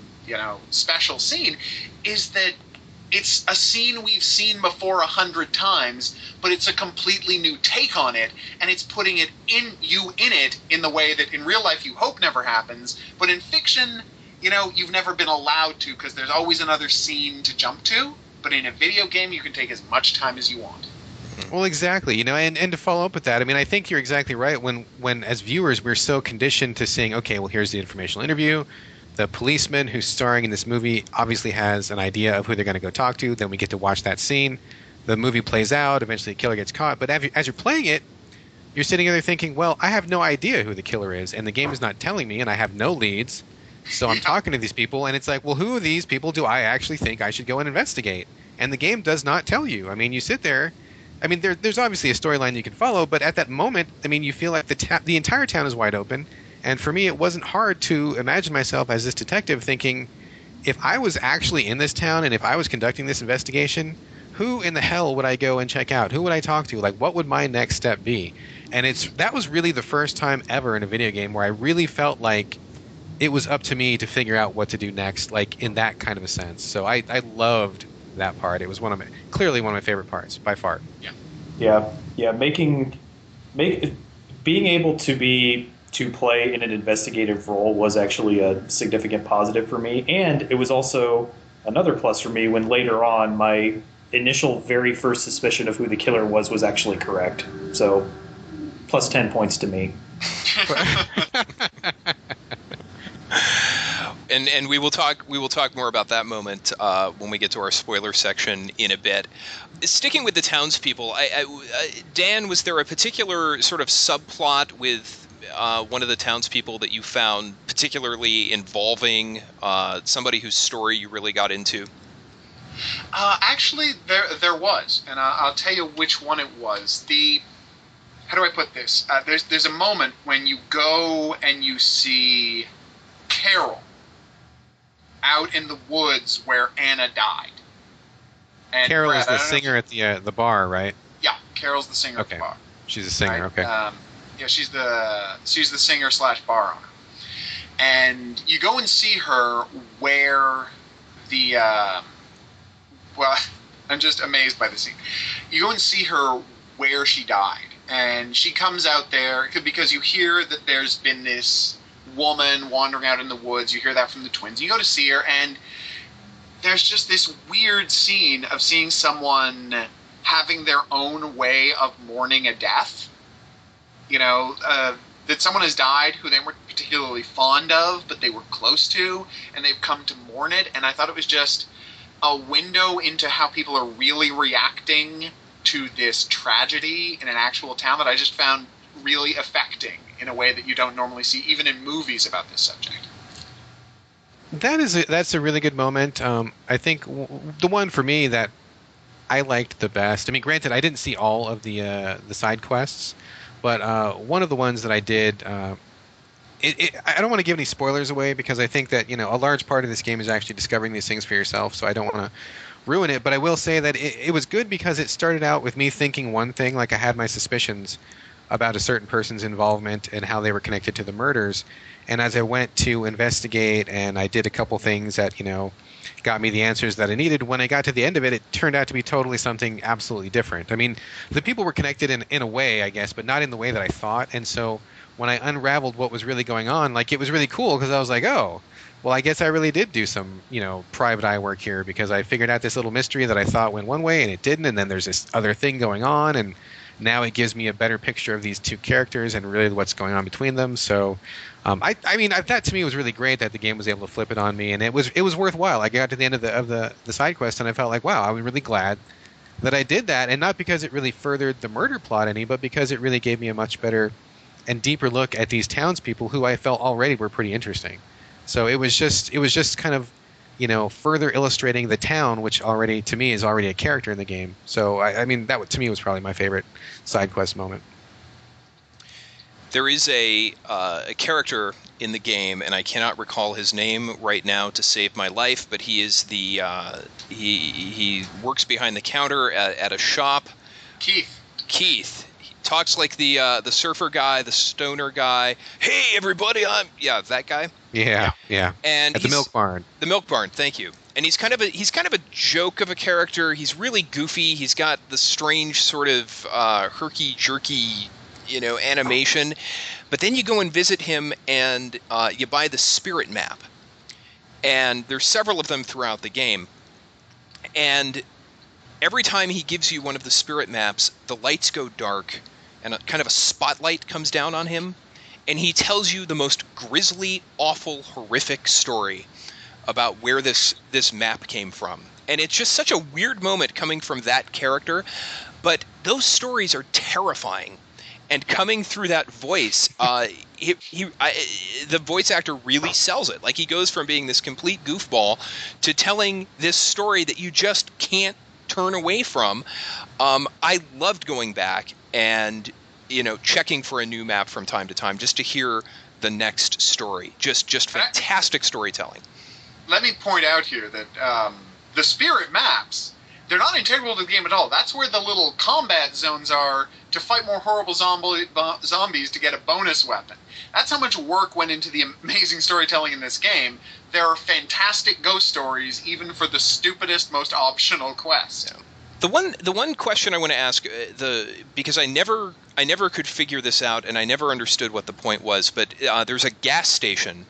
Speaker 3: special scene is that it's a scene we've seen before 100 times, but it's a completely new take on it, and it's putting it in it in the way that in real life you hope never happens, but in fiction, you've never been allowed to because there's always another scene to jump to, but in a video game you can take as much time as you want.
Speaker 2: Well, exactly. And to follow up with that, I mean, I think you're exactly right. When as viewers, we're so conditioned to saying, okay, well, here's the informational interview. The policeman who's starring in this movie obviously has an idea of who they're going to go talk to. Then we get to watch that scene. The movie plays out. Eventually, the killer gets caught. But as you're playing it, you're sitting there thinking, well, I have no idea who the killer is, and the game is not telling me, and I have no leads. So I'm talking to these people, and it's like, well, who of these people do I actually think I should go and investigate? And the game does not tell you. I mean, you sit there. I mean, there's obviously a storyline you can follow, but at that moment, I mean, you feel like the entire town is wide open. And for me, it wasn't hard to imagine myself as this detective thinking, if I was actually in this town and if I was conducting this investigation, who in the hell would I go and check out? Who would I talk to? Like, what would my next step be? And that was really the first time ever in a video game where I really felt like it was up to me to figure out what to do next, like in that kind of a sense. So I loved that part. It was clearly one of my favorite parts by far.
Speaker 4: Yeah. Being able to play in an investigative role was actually a significant positive for me, and it was also another plus for me when later on my initial very first suspicion of who the killer was actually correct. So plus 10 points to me.
Speaker 1: And we will talk more about that moment when we get to our spoiler section in a bit. Sticking with the townspeople, Dan, was there a particular sort of subplot with one of the townspeople that you found particularly involving, somebody whose story you really got into?
Speaker 3: Actually, there was, and I'll tell you which one it was. How do I put this? There's a moment when you go and you see Carol out in the woods where Anna died. And
Speaker 2: Carol
Speaker 3: Brad,
Speaker 2: is the singer at the bar, right?
Speaker 3: Yeah, Carol's the singer at the bar.
Speaker 2: She's a singer.
Speaker 3: Right?
Speaker 2: Okay.
Speaker 3: Yeah, she's the singer / bar owner. And you go and see her where the well, I'm just amazed by the scene. You go and see her where she died, and she comes out there because you hear that there's been this woman wandering out in the woods. You hear that from the twins. You go to see her, and there's just this weird scene of seeing someone having their own way of mourning a death. You know, that someone has died who they weren't particularly fond of, but they were close to, and they've come to mourn it. And I thought it was just a window into how people are really reacting to this tragedy in an actual town that I just found really affecting in a way that you don't normally see, even in movies about this subject.
Speaker 2: That's a really good moment. I think the one for me that I liked the best. I mean, granted, I didn't see all of the side quests, but one of the ones that I did. I don't want to give any spoilers away because I think that a large part of this game is actually discovering these things for yourself. So I don't want to ruin it. But I will say that it was good because it started out with me thinking one thing, like I had my suspicions about a certain person's involvement and how they were connected to the murders. And as I went to investigate and I did a couple things that, got me the answers that I needed, when I got to the end of it, it turned out to be totally something absolutely different. I mean, the people were connected in a way, I guess, but not in the way that I thought. And so when I unraveled what was really going on, like, it was really cool because I was like, oh, well, I guess I really did do some, private eye work here because I figured out this little mystery that I thought went one way and it didn't. And then there's this other thing going on. And now it gives me a better picture of these two characters and really what's going on between them. So, I mean, that to me was really great that the game was able to flip it on me, and it was worthwhile. I got to the end of the side quest, and I felt like, wow, I was really glad that I did that, and not because it really furthered the murder plot any, but because it really gave me a much better and deeper look at these townspeople who I felt already were pretty interesting. So it was just kind of, further illustrating the town, which already to me is already a character in the game. So I mean, that to me was probably my favorite side quest moment.
Speaker 1: There is a character in the game, and I cannot recall his name right now to save my life, but he is the he works behind the counter at a shop.
Speaker 3: Keith.
Speaker 1: He talks like the surfer guy, the stoner guy. Hey, everybody, that guy.
Speaker 2: Yeah.
Speaker 1: And
Speaker 2: at the milk barn.
Speaker 1: The milk barn, thank you. And he's kind of a joke of a character. He's really goofy. He's got the strange sort of herky-jerky, animation. But then you go and visit him and you buy the spirit map. And there's several of them throughout the game. And every time he gives you one of the spirit maps, the lights go dark and kind of a spotlight comes down on him. And he tells you the most grisly, awful, horrific story about where this map came from. And it's just such a weird moment coming from that character. But those stories are terrifying. And coming through that voice, the voice actor really sells it. Like, he goes from being this complete goofball to telling this story that you just can't turn away from. I loved going back and, checking for a new map from time to time just to hear the next story. Just fantastic storytelling.
Speaker 3: Let me point out here that the spirit maps they're not integral to the game at all. That's where the little combat zones are to fight more horrible zombies to get a bonus weapon. That's how much work went into the amazing storytelling in this game. There are fantastic ghost stories, even for the stupidest, most optional quest.
Speaker 1: Yeah. The one question I want to ask, because I never could figure this out, and I never understood what the point was. But there's a gas station,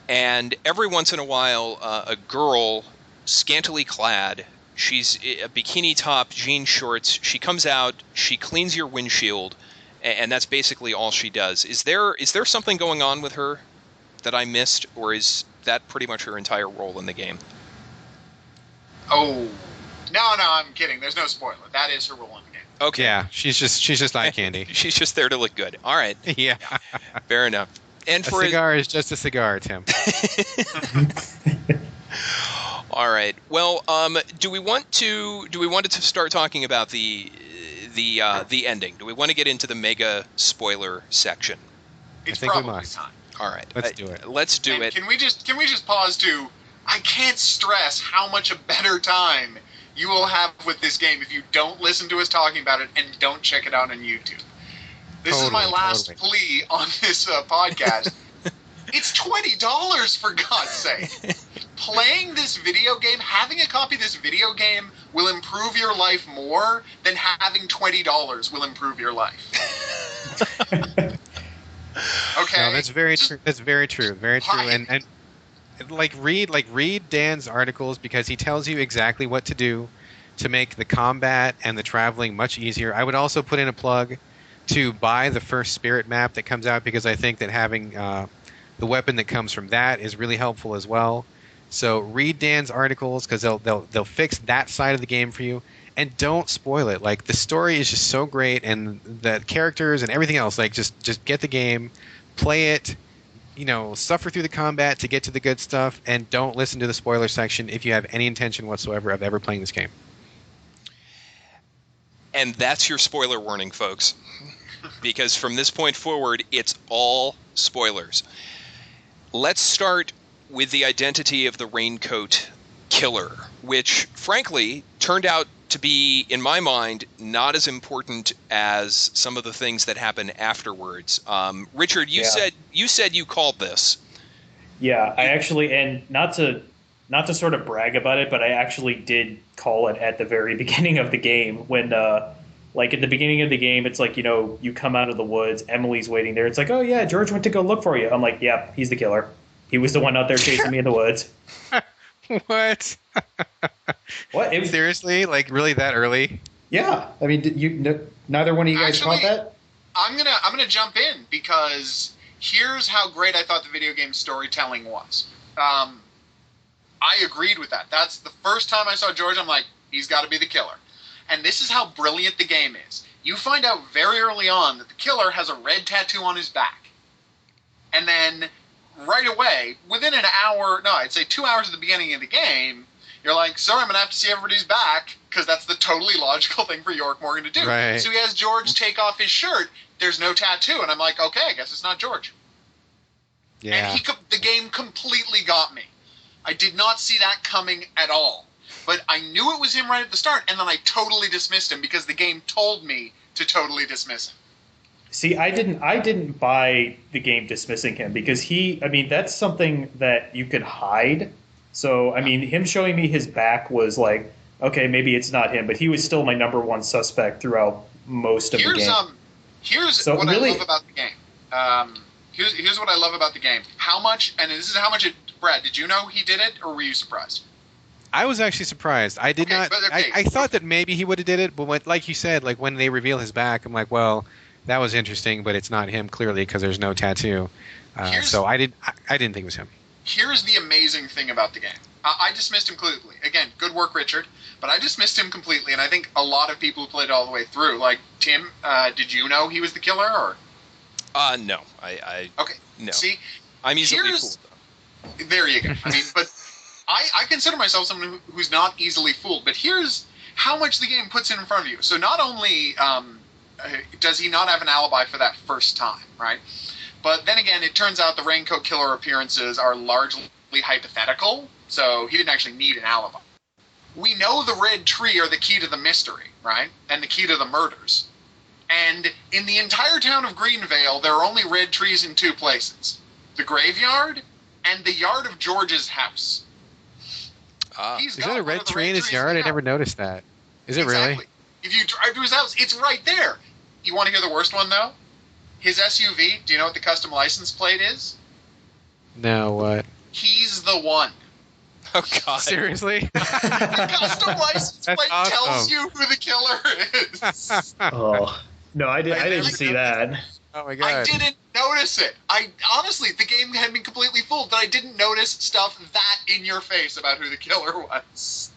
Speaker 1: and every once in a while, a girl, scantily clad, she's a bikini top, jean shorts. She comes out, she cleans your windshield, and that's basically all she does. Is there something going on with her that I missed, or is that pretty much her entire role in the game?
Speaker 3: Oh. No, I'm kidding. There's no spoiler. That is her role in the game.
Speaker 1: Okay.
Speaker 2: Yeah, she's just eye candy.
Speaker 1: She's just there to look good. All right.
Speaker 2: Yeah.
Speaker 1: Fair enough. And
Speaker 2: a cigar is just a cigar, Tim.
Speaker 1: All right. Well, do we want to start talking about the ending? Do we want to get into the mega spoiler section?
Speaker 3: It's
Speaker 2: I think we
Speaker 3: probably
Speaker 2: must.
Speaker 3: time.
Speaker 1: All right.
Speaker 2: Let's do it.
Speaker 1: Let's do
Speaker 3: And
Speaker 1: it.
Speaker 3: Can we just pause to? I can't stress how much a better time you will have with this game if you don't listen to us talking about it and don't check it out on YouTube. This is my last plea on this podcast. It's $20 for God's sake. Playing this video game, having a copy of this video game will improve your life more than having $20 will improve your life. Okay.
Speaker 2: No, that's very true. That's very true. Very true. And read Dan's articles, because he tells you exactly what to do to make the combat and the traveling much easier. I would also put in a plug to buy the first Spirit map that comes out, because I think that having the weapon that comes from that is really helpful as well. So read Dan's articles, because they'll fix that side of the game for you, and don't spoil it. Like, the story is just so great, and the characters and everything else. Like, just get the game, play it. Suffer through the combat to get to the good stuff, and don't listen to the spoiler section if you have any intention whatsoever of ever playing this game.
Speaker 1: And that's your spoiler warning, folks. Because from this point forward, it's all spoilers. Let's start with the identity of the Raincoat Killer, which, frankly, turned out to be, in my mind, not as important as some of the things that happen afterwards. Richard, you said you called this.
Speaker 4: Yeah, I actually, and not to sort of brag about it, but I actually did call it at the very beginning of the game when, like, at the beginning of the game, it's like, you come out of the woods, Emily's waiting there. It's like, oh yeah, George went to go look for you. I'm like, yep, he's the killer. He was the one out there chasing me in the woods.
Speaker 2: What?
Speaker 4: What?
Speaker 2: Seriously? Like, really that early?
Speaker 4: Yeah. I mean, neither one of you guys caught that?
Speaker 3: I'm gonna jump in, because here's how great I thought the video game storytelling was. I agreed with that. That's the first time I saw George. I'm like, he's got to be the killer. And this is how brilliant the game is. You find out very early on that the killer has a red tattoo on his back, and then right away, within an hour, no, I'd say 2 hours at the beginning of the game, you're like, sorry, I'm going to have to see everybody's back, because that's the totally logical thing for York Morgan to do.
Speaker 2: Right.
Speaker 3: So he has George take off his shirt. There's no tattoo. And I'm like, okay, I guess it's not George.
Speaker 2: Yeah.
Speaker 3: And the game completely got me. I did not see that coming at all. But I knew it was him right at the start, and then I totally dismissed him, because the game told me to totally dismiss him.
Speaker 4: See, I didn't buy the game dismissing him, because that's something that you could hide. So, him showing me his back was like, okay, maybe it's not him, but he was still my number one suspect throughout most of the game.
Speaker 3: Here's what I love about the game. Here's what I love about the game. How much, and this is how much Brad, did you know he did it, or were you surprised?
Speaker 2: I was actually surprised. I did not. I thought that maybe he would have did it, but like you said, like when they reveal his back, I'm like, well, that was interesting, but it's not him clearly, because there's no tattoo. So I didn't think it was him.
Speaker 3: Here's the amazing thing about the game. I dismissed him completely. Again, good work, Richard. But I dismissed him completely, and I think a lot of people who played it all the way through. Like, Tim, did you know he was the killer, or?
Speaker 1: No.
Speaker 3: Okay.
Speaker 1: No.
Speaker 3: See?
Speaker 1: I'm easily fooled, though.
Speaker 3: There you go. But I consider myself someone who's not easily fooled. But here's how much the game puts in front of you. So not only does he not have an alibi for that first time, right? But then again, it turns out the Raincoat Killer appearances are largely hypothetical, so he didn't actually need an alibi. we know the red tree are the key to the mystery, right? And the key to the murders. And in the entire town of Greenvale, there are only red trees in two places. The graveyard and the yard of George's house.
Speaker 2: Is that a red tree in his yard? I never noticed that. Is it
Speaker 3: exactly.
Speaker 2: Really?
Speaker 3: If you drive to his house, it's right there. You want to hear the worst one, though? His SUV, do you know what the custom license plate is?
Speaker 2: No, what?
Speaker 3: He's the one.
Speaker 1: Oh, God.
Speaker 2: Seriously?
Speaker 3: The custom license plate
Speaker 2: awesome.
Speaker 3: tells you who the killer is.
Speaker 4: Oh. No, I didn't see that.
Speaker 2: Oh my God.
Speaker 3: I didn't notice it. Honestly, the game had been completely fooled, but I didn't notice stuff that in your face about who the killer was.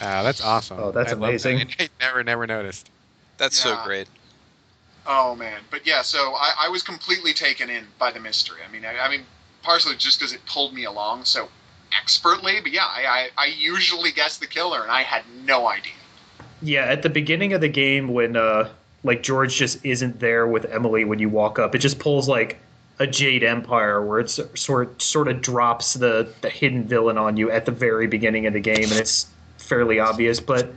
Speaker 2: That's awesome.
Speaker 4: Oh, that's amazing.
Speaker 2: I never noticed.
Speaker 1: That's so great.
Speaker 3: Oh man, but yeah, so I was completely taken in by the mystery. I mean, partially just because it pulled me along so expertly, but yeah, I usually guess the killer, and I had no idea.
Speaker 4: Yeah, at the beginning of the game when like George just isn't there with Emily when you walk up, it just pulls like a Jade Empire where it sort of drops the hidden villain on you at the very beginning of the game, and it's fairly obvious. But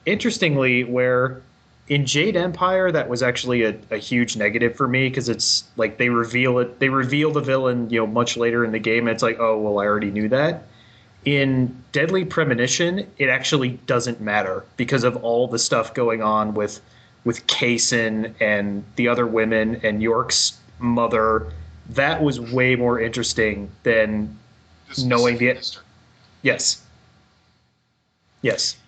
Speaker 4: interestingly, where in Jade Empire, that was actually a huge negative for me, because it's like they reveal the villain, much later in the game, and it's like, oh well, I already knew that. In Deadly Premonition, it actually doesn't matter because of all the stuff going on with Kaysen and the other women and York's mother. That was way more interesting than knowing the
Speaker 3: mystery.
Speaker 4: Yes.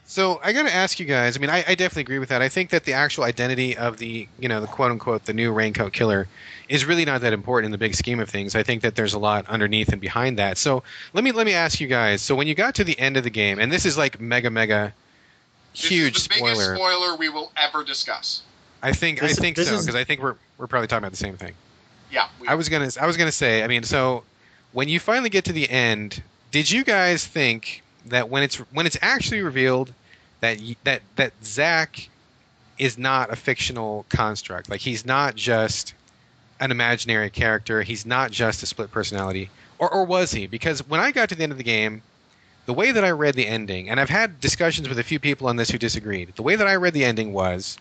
Speaker 2: So I got to ask you guys. I mean, I definitely agree with that. I think that the actual identity of the the quote unquote the new Raincoat Killer is really not that important in the big scheme of things. I think that there's a lot underneath and behind that. So let me ask you guys. So when you got to the end of the game, and this is like mega huge
Speaker 3: this is the biggest spoiler we will ever discuss.
Speaker 2: I think so, because I think we're probably talking about the same thing.
Speaker 3: Yeah.
Speaker 2: I was gonna say. I mean, so when you finally get to the end, did you guys think that when it's actually revealed that Zach is not a fictional construct, like he's not just an imaginary character, he's not just a split personality, or was he? Because when I got to the end of the game, the way that I read the ending, and I've had discussions with a few people on this who disagreed, the way that I read the ending was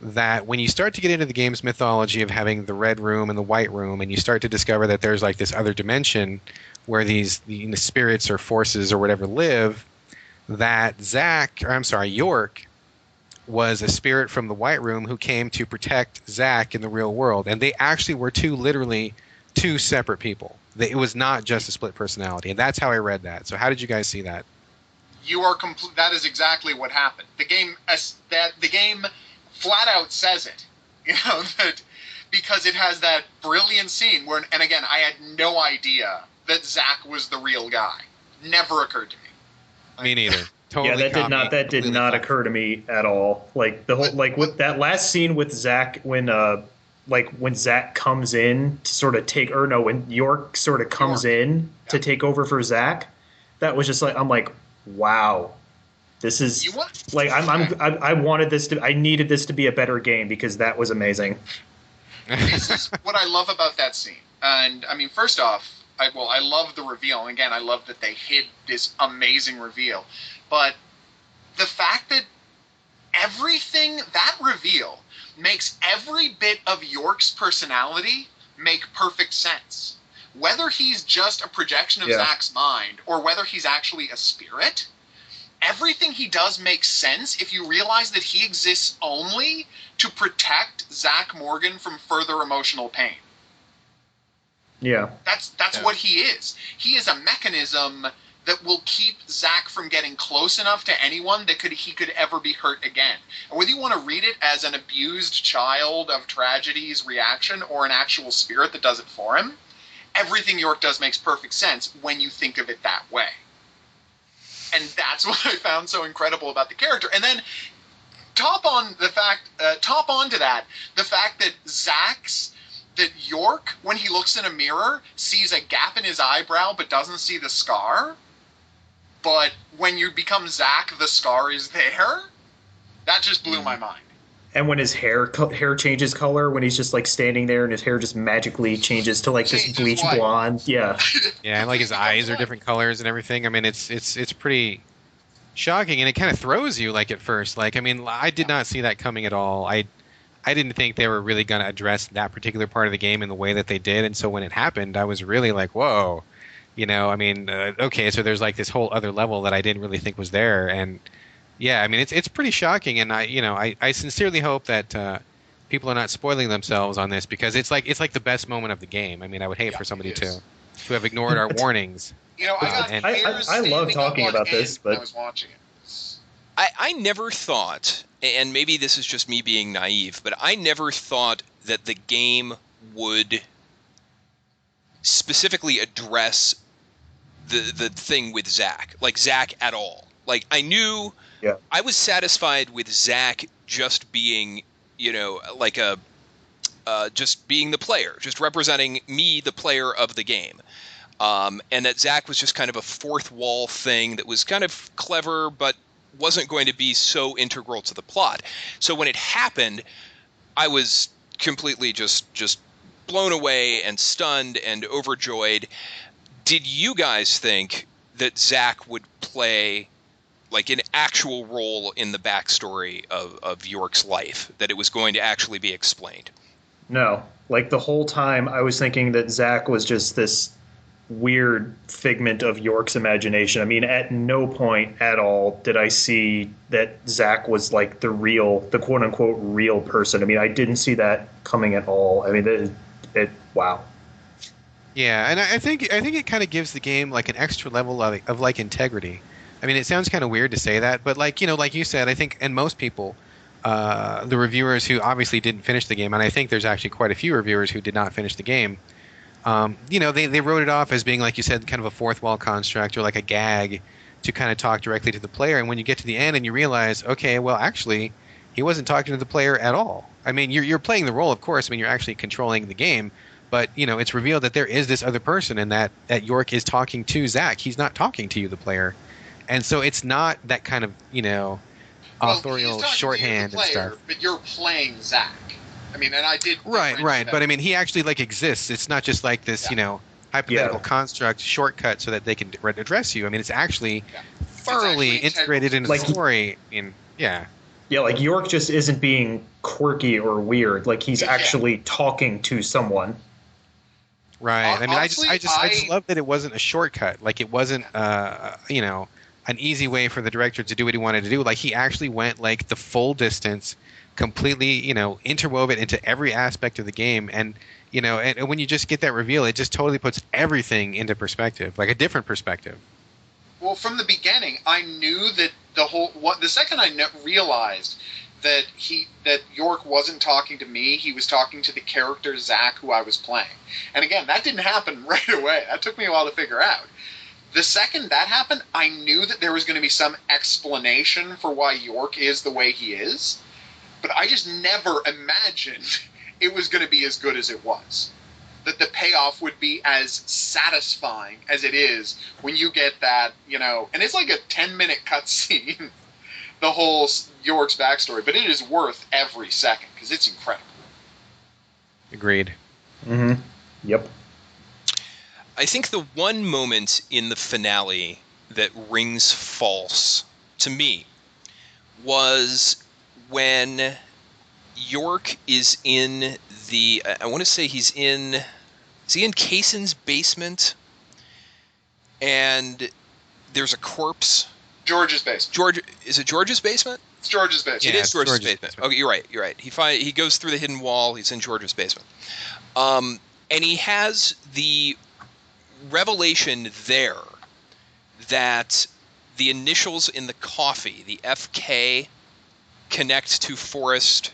Speaker 2: that when you start to get into the game's mythology of having the red room and the white room, and you start to discover that there's like this other dimension where the spirits or forces or whatever live, that York was a spirit from the white room who came to protect Zach in the real world, and they actually were literally two separate people. It was not just a split personality, and that's how I read that. So how did you guys see that?
Speaker 3: You are that is exactly what happened. The game flat out says it. That because it has that brilliant scene where, and again, I had no idea that Zach was the real guy. Never occurred to me.
Speaker 2: Me neither. Totally.
Speaker 4: Yeah, that did not occur to me at all. Like the whole, like with that last scene with Zach when Zach comes in to sort of when York sort of comes in to take over for Zach, that was just like, I'm like, wow, this is like I needed this to be a better game, because that was amazing.
Speaker 3: This is what I love about that scene. And I mean, first off, I love the reveal. And again, I love that they hid this amazing reveal. But the fact that that reveal makes every bit of York's personality make perfect sense. Whether he's just a projection of Zach's mind or whether he's actually a spirit, everything he does makes sense if you realize that he exists only to protect Zach Morgan from further emotional pain.
Speaker 4: Yeah.
Speaker 3: That's what he is. He is a mechanism that will keep Zach from getting close enough to anyone that he could ever be hurt again. And whether you want to read it as an abused child of tragedy's reaction or an actual spirit that does it for him, everything York does makes perfect sense when you think of it that way. And that's what I found so incredible about the character. And then top onto that, the fact that York, when he looks in a mirror, sees a gap in his eyebrow but doesn't see the scar. But when you become Zach, the scar is there. That just blew my mind.
Speaker 4: And when his hair changes color, when he's just like standing there and his hair just magically changes to like this bleach blonde. Yeah.
Speaker 2: Yeah, and like his eyes are different colors and everything. I mean, it's pretty shocking, and it kind of throws you like at first. Like, I mean, I did not see that coming at all. I didn't think they were really going to address that particular part of the game in the way that they did, and so when it happened, I was really like, whoa. I mean, okay, so there's like this whole other level that I didn't really think was there, and yeah, I mean, it's pretty shocking, and I sincerely hope that people are not spoiling themselves on this because it's like the best moment of the game. I mean, I would hate for somebody to have ignored our warnings.
Speaker 4: I love talking about this, but
Speaker 3: I was watching it.
Speaker 1: I never thought, and maybe this is just me being naive, but I never thought that the game would specifically address the thing with Zach, like Zach at all. Like I knew, I was satisfied with Zach just being, like just being the player, just representing me, the player of the game. And that Zach was just kind of a fourth wall thing that was kind of clever, but wasn't going to be so integral to the plot. So when it happened, I was completely just blown away and stunned and overjoyed. Did you guys think that Zach would play like an actual role in the backstory of York's life, that it was going to actually be explained?
Speaker 4: No. Like the whole time I was thinking that Zach was just this weird figment of York's imagination. I mean, at no point at all did I see that Zach was like the quote unquote real person. I mean, I didn't see that coming at all. I mean, wow.
Speaker 2: Yeah, and I think it kind of gives the game like an extra level of like integrity. I mean, it sounds kind of weird to say that, but like you said, I think, and most people, the reviewers who obviously didn't finish the game, and I think there's actually quite a few reviewers who did not finish the game. They wrote it off as being, like you said, kind of a fourth wall construct or like a gag to kind of talk directly to the player. And when you get to the end and you realize, okay, well, actually, he wasn't talking to the player at all. I mean, you're playing the role, of course. I mean, you're actually controlling the game. But, it's revealed that there is this other person and that York is talking to Zach. He's not talking to you, the player. And so it's not that kind of, authorial shorthand
Speaker 3: player,
Speaker 2: and stuff.
Speaker 3: But you're playing Zach. I mean, and I did...
Speaker 2: Right. But, I mean, he actually, like, exists. It's not just like this, hypothetical construct shortcut so that they can address you. I mean, it's actually thoroughly integrated into the story. I mean, yeah.
Speaker 4: Yeah, like, York just isn't being quirky or weird. Like, he's actually talking to someone.
Speaker 2: Right. I mean,
Speaker 3: honestly,
Speaker 2: I just love that it wasn't a shortcut. Like, it wasn't, an easy way for the director to do what he wanted to do. Like, he actually went, like, the full distance, completely, interwove it into every aspect of the game. And, and when you just get that reveal, it just totally puts everything into perspective, like a different perspective.
Speaker 3: Well, from the beginning, I knew that the second I realized that York wasn't talking to me, he was talking to the character Zach, who I was playing. And again, that didn't happen right away. That took me a while to figure out. The second that happened, I knew that there was going to be some explanation for why York is the way he is, but I just never imagined it was going to be as good as it was. That the payoff would be as satisfying as it is when you get that, and it's like a 10-minute cutscene, the whole York's backstory, but it is worth every second because it's incredible.
Speaker 2: Agreed.
Speaker 4: Mm-hmm. Yep.
Speaker 1: I think the one moment in the finale that rings false to me was when York is in I want to say is he in Kaysen's basement? And there's a corpse.
Speaker 3: George's basement.
Speaker 1: Is it George's basement?
Speaker 3: It's George's basement.
Speaker 1: Yeah, it is George's basement. Okay, you're right. He goes through the hidden wall. He's in George's basement. And he has the revelation there that the initials in the coffee, the FK, connect to Forrest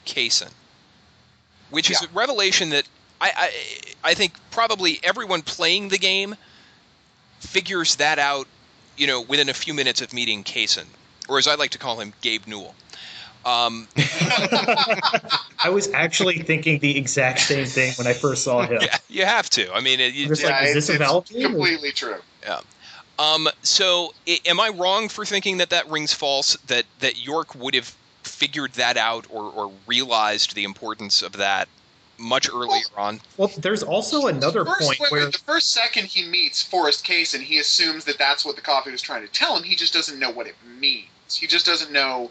Speaker 1: Kaysen, which is a revelation that I think probably everyone playing the game figures that out, within a few minutes of meeting Kaysen, or as I like to call him, Gabe Newell.
Speaker 4: I was actually thinking the exact same thing when I first saw him.
Speaker 1: Yeah, you have to. I mean,
Speaker 4: is this a valid game?
Speaker 3: Completely true.
Speaker 1: Yeah. So, am I wrong for thinking that rings false? That York would have figured that out or realized the importance of that much earlier on.
Speaker 4: Well, there's also another point where
Speaker 3: the first second he meets Forrest Case and he assumes that that's what the coffee was trying to tell him. He just doesn't know what it means. He just doesn't know,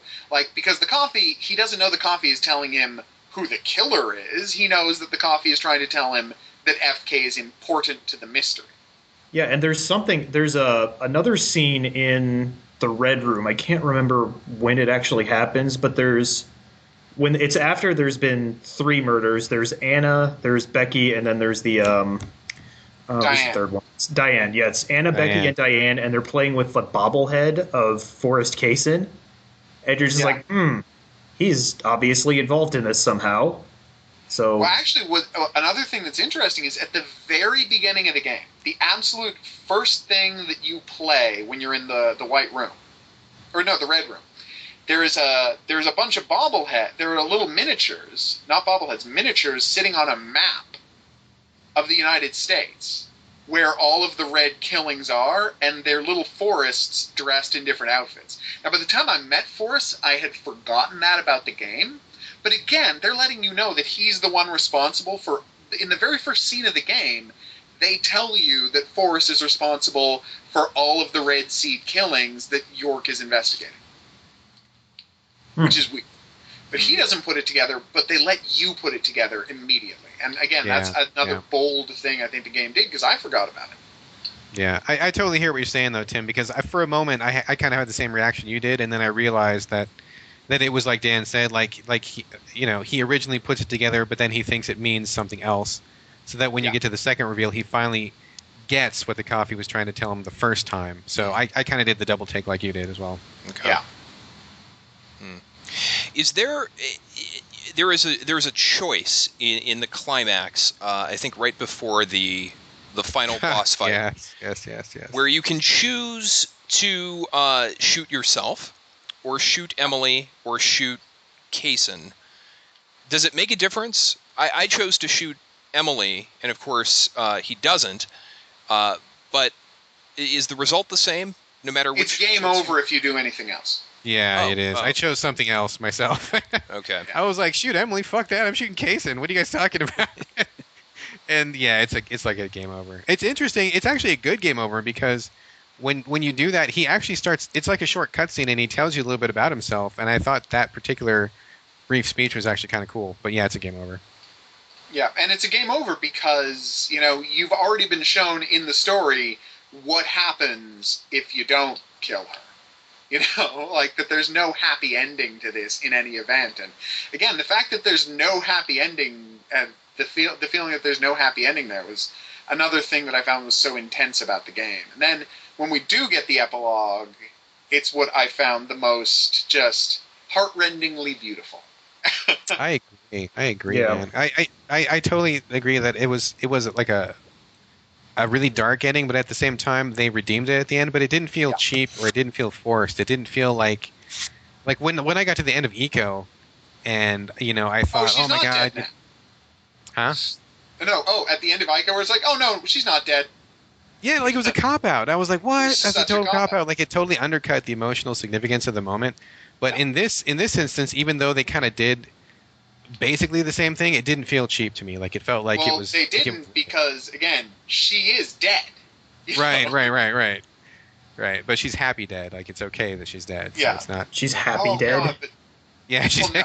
Speaker 3: because he doesn't know the coffee is telling him who the killer is. He knows that the coffee is trying to tell him that FK is important to the mystery.
Speaker 4: Yeah, and there's another scene in the Red Room. I can't remember when it actually happens, but when it's after there's been 3 murders. There's Anna, there's Becky, and then there's the
Speaker 3: Diane.
Speaker 4: What's the third one? It's Diane. Yeah, it's Anna, Becky, and Diane, and they're playing with the bobblehead of Forrest Kaysen. And you're just like, he's obviously involved in this somehow. So,
Speaker 3: well, actually, another thing that's interesting is at the very beginning of the game, the absolute first thing that you play when you're in the White Room, the Red Room, there's a bunch of there are little miniatures, not bobbleheads, miniatures sitting on a map of the United States where all of the red killings are, and they're little Forrests dressed in different outfits. Now, by the time I met Forrest, I had forgotten that about the game. But again, they're letting you know that he's the one responsible for, in the very first scene of the game, they tell you that Forrest is responsible for all of the Red Seed killings that York is investigating. Which is weird. But he doesn't put it together, but they let you put it together immediately. And again, that's another bold thing I think the game did, because I forgot about it.
Speaker 2: Yeah, I totally hear what you're saying, though, Tim, because for a moment, I kind of had the same reaction you did, and then I realized that it was like Dan said, like he originally puts it together, but then he thinks it means something else, so that when you get to the second reveal, he finally gets what the coffee was trying to tell him the first time. So I kind of did the double take like you did as well.
Speaker 1: Okay. Yeah. Is there is a choice in the climax? I think right before the final boss fight.
Speaker 2: Yes.
Speaker 1: Where you can choose to shoot yourself, or shoot Emily, or shoot Kaysen. Does it make a difference? I chose to shoot Emily, and of course he doesn't. But is the result the same no matter which?
Speaker 3: It's game over if you do anything else.
Speaker 2: Yeah, it is. I chose something else myself.
Speaker 1: Okay.
Speaker 2: I was like, shoot Emily, fuck that. I'm shooting Kaysen. What are you guys talking about? And yeah, it's like a game over. It's interesting. It's actually a good game over, because when you do that, he actually starts. It's like a short cutscene, and he tells you a little bit about himself. And I thought that particular brief speech was actually kind of cool. But yeah, it's a game over.
Speaker 3: Yeah, and it's a game over because you've already been shown in the story what happens if you don't kill her. That there's no happy ending to this in any event. And again, the fact that there's no happy ending, and the feeling that there's no happy ending there, was another thing that I found was so intense about the game. And then when we do get the epilogue, it's what I found the most just heartrendingly beautiful.
Speaker 2: I agree, man. I totally agree that it was like a really dark ending, but at the same time they redeemed it at the end. But it didn't feel cheap, or it didn't feel forced. It didn't feel like when I got to the end of Eco, and I thought, oh my god, huh?
Speaker 3: No, at the end of Ico, where it's like, oh no, she's not dead.
Speaker 2: Yeah, like it was a cop out. I was like, what? That's a total cop out. Like it totally undercut the emotional significance of the moment. But in this instance, even though they kind of did basically the same thing, it didn't feel cheap to me. Like it felt like it was.
Speaker 3: They didn't, because again, she is dead.
Speaker 2: Right. But she's happy dead. Like it's okay that she's dead.
Speaker 3: Yeah.
Speaker 2: So it's not.
Speaker 4: She's happy dead.
Speaker 3: God,
Speaker 2: yeah, she's.
Speaker 3: No.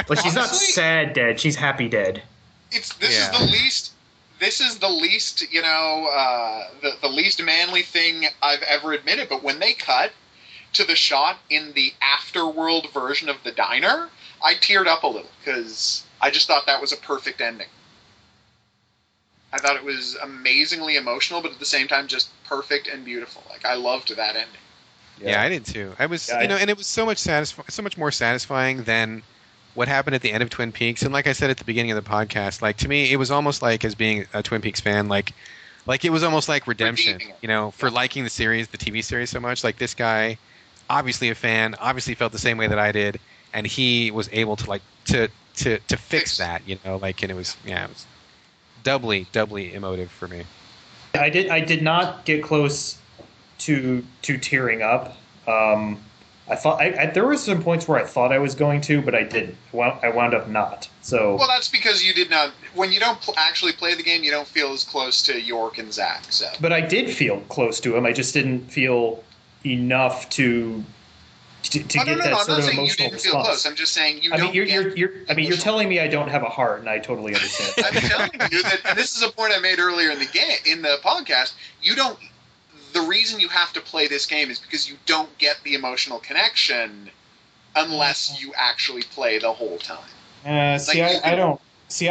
Speaker 4: But she's not sad dead. She's happy dead.
Speaker 3: This is the least. This is the least, the least manly thing I've ever admitted. But when they cut to the shot in the afterworld version of the diner, I teared up a little, because I just thought that was a perfect ending. I thought it was amazingly emotional, but at the same time just perfect and beautiful. Like, I loved that ending.
Speaker 2: Yeah, I did too. I was, and it was so much more satisfying than what happened at the end of Twin Peaks. And like I said at the beginning of the podcast, like to me, it was almost like, as being a Twin Peaks fan, like it was almost like redemption, for liking the series, the TV series so much. Like this guy, obviously a fan, obviously felt the same way that I did, and he was able to to fix that, and it was doubly emotive for me.
Speaker 4: I did not get close to tearing up. there were some points where I thought I was going to, but I didn't. I wound up not. So
Speaker 3: Well, that's because you did not. When you don't actually play the game, you don't feel as close to York and Zach. So,
Speaker 4: but I did feel close to him. I just didn't feel enough to get that
Speaker 3: I'm
Speaker 4: sort
Speaker 3: not
Speaker 4: of
Speaker 3: saying you
Speaker 4: emotional
Speaker 3: didn't feel
Speaker 4: response.
Speaker 3: close. I'm just saying you
Speaker 4: I
Speaker 3: don't.
Speaker 4: mean, you're telling me I don't have a heart, and I totally understand.
Speaker 3: I'm telling you that, and this is a point I made earlier in the podcast. You don't. The reason you have to play this game is because you don't get the emotional connection unless you actually play the whole time.
Speaker 4: I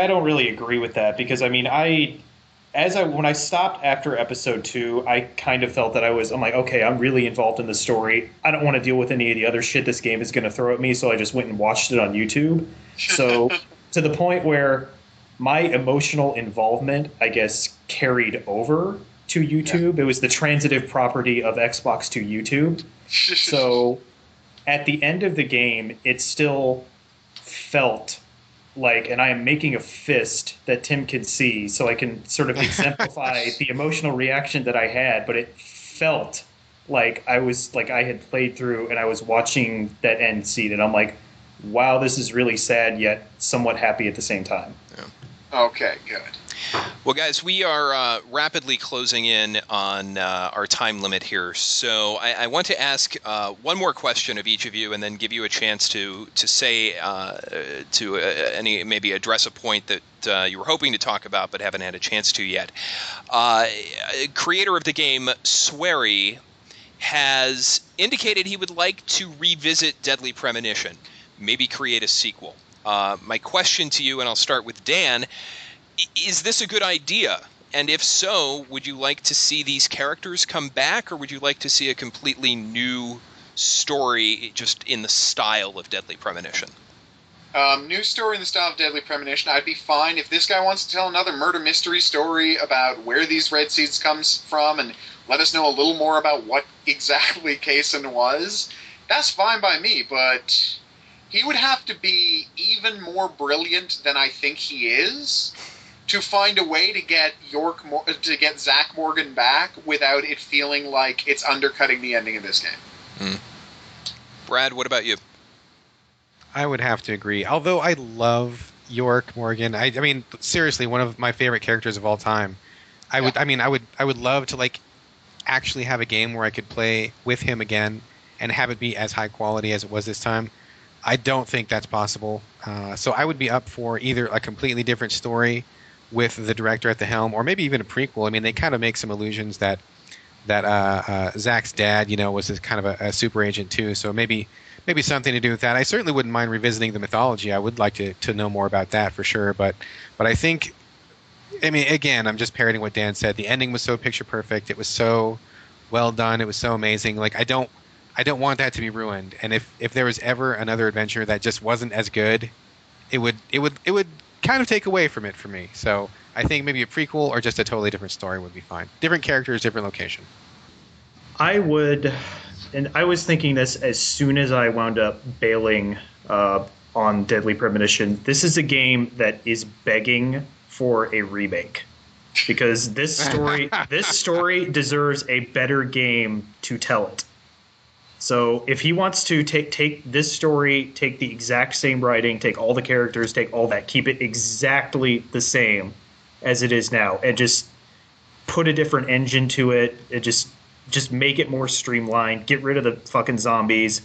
Speaker 4: don't really agree with that because I mean when I stopped after episode 2, I kind of felt that I'm like, okay, I'm really involved in the story. I don't want to deal with any of the other shit this game is going to throw at me, so I just went and watched it on YouTube. So to the point where my emotional involvement, I guess, carried over to YouTube. Yeah. It was the transitive property of Xbox to YouTube. So at the end of the game, it still felt like, and I am making a fist that Tim can see so I can sort of exemplify the emotional reaction that I had, but it felt like I had played through and I was watching that end scene and I'm like, wow, this is really sad yet somewhat happy at the same time.
Speaker 3: Yeah. Okay, good.
Speaker 1: Well, guys, we are rapidly closing in on our time limit here, so I want to ask one more question of each of you, and then give you a chance to say maybe address a point that you were hoping to talk about but haven't had a chance to yet. Creator of the game, Swery, has indicated he would like to revisit Deadly Premonition, maybe create a sequel. My question to you, and I'll start with Dan. Is this a good idea? And if so, would you like to see these characters come back, or would you like to see a completely new story just in the style of Deadly Premonition?
Speaker 3: New story in the style of Deadly Premonition. I'd be fine if this guy wants to tell another murder mystery story about where these red seeds comes from and let us know a little more about what exactly Kaysen was. That's fine by me, but he would have to be even more brilliant than I think he is to find a way to get Zach Morgan back without it feeling like it's undercutting the ending of this game.
Speaker 1: Brad, what about you?
Speaker 2: I would have to agree. Although I love York Morgan, I mean, seriously, one of my favorite characters of all time. I would love to actually have a game where I could play with him again and have it be as high quality as it was this time. I don't think that's possible. So I would be up for either a completely different story with the director at the helm, or maybe even a prequel. I mean, they kind of make some allusions that Zach's dad, was this kind of a super agent too. So maybe something to do with that. I certainly wouldn't mind revisiting the mythology. I would like to know more about that for sure. But I think, I mean, again, I'm just parroting what Dan said. The ending was so picture perfect. It was so well done. It was so amazing. I don't want that to be ruined. And if there was ever another adventure that just wasn't as good, it would kind of take away from it for me. So I think maybe a prequel or just a totally different story would be fine. Different characters, different location.
Speaker 4: I would, and I was thinking this as soon as I wound up bailing on Deadly Premonition. This is a game that is begging for a remake because this story deserves a better game to tell it. So if he wants to take this story, take the exact same writing, take all the characters, take all that, keep it exactly the same as it is now, and just put a different engine to it, just make it more streamlined, get rid of the fucking zombies,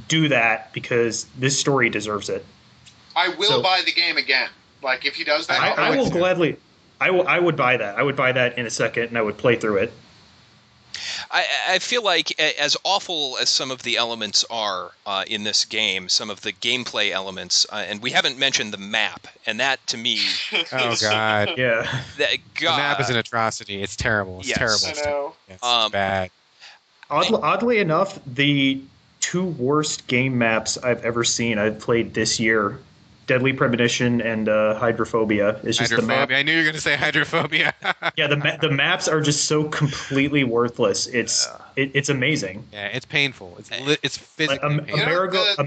Speaker 4: do that because this story deserves it.
Speaker 3: I will buy the game again. If he does that,
Speaker 4: I will gladly. I would buy that. I would buy that in a second, and I would play through it.
Speaker 1: I feel like as awful as some of the elements are in this game, some of the gameplay elements, and we haven't mentioned the map, and that to me...
Speaker 2: Oh, God.
Speaker 4: Yeah.
Speaker 2: The map is an atrocity. It's terrible. It's terrible.
Speaker 3: I know.
Speaker 2: It's bad.
Speaker 4: Oddly enough, the two worst game maps I've ever seen I've played this year, Deadly Premonition and Hydrophobia. It's just the map.
Speaker 2: I knew you were going to say Hydrophobia.
Speaker 4: Yeah, the maps are just so completely worthless. It's amazing.
Speaker 2: Yeah, it's painful. It's physically painful.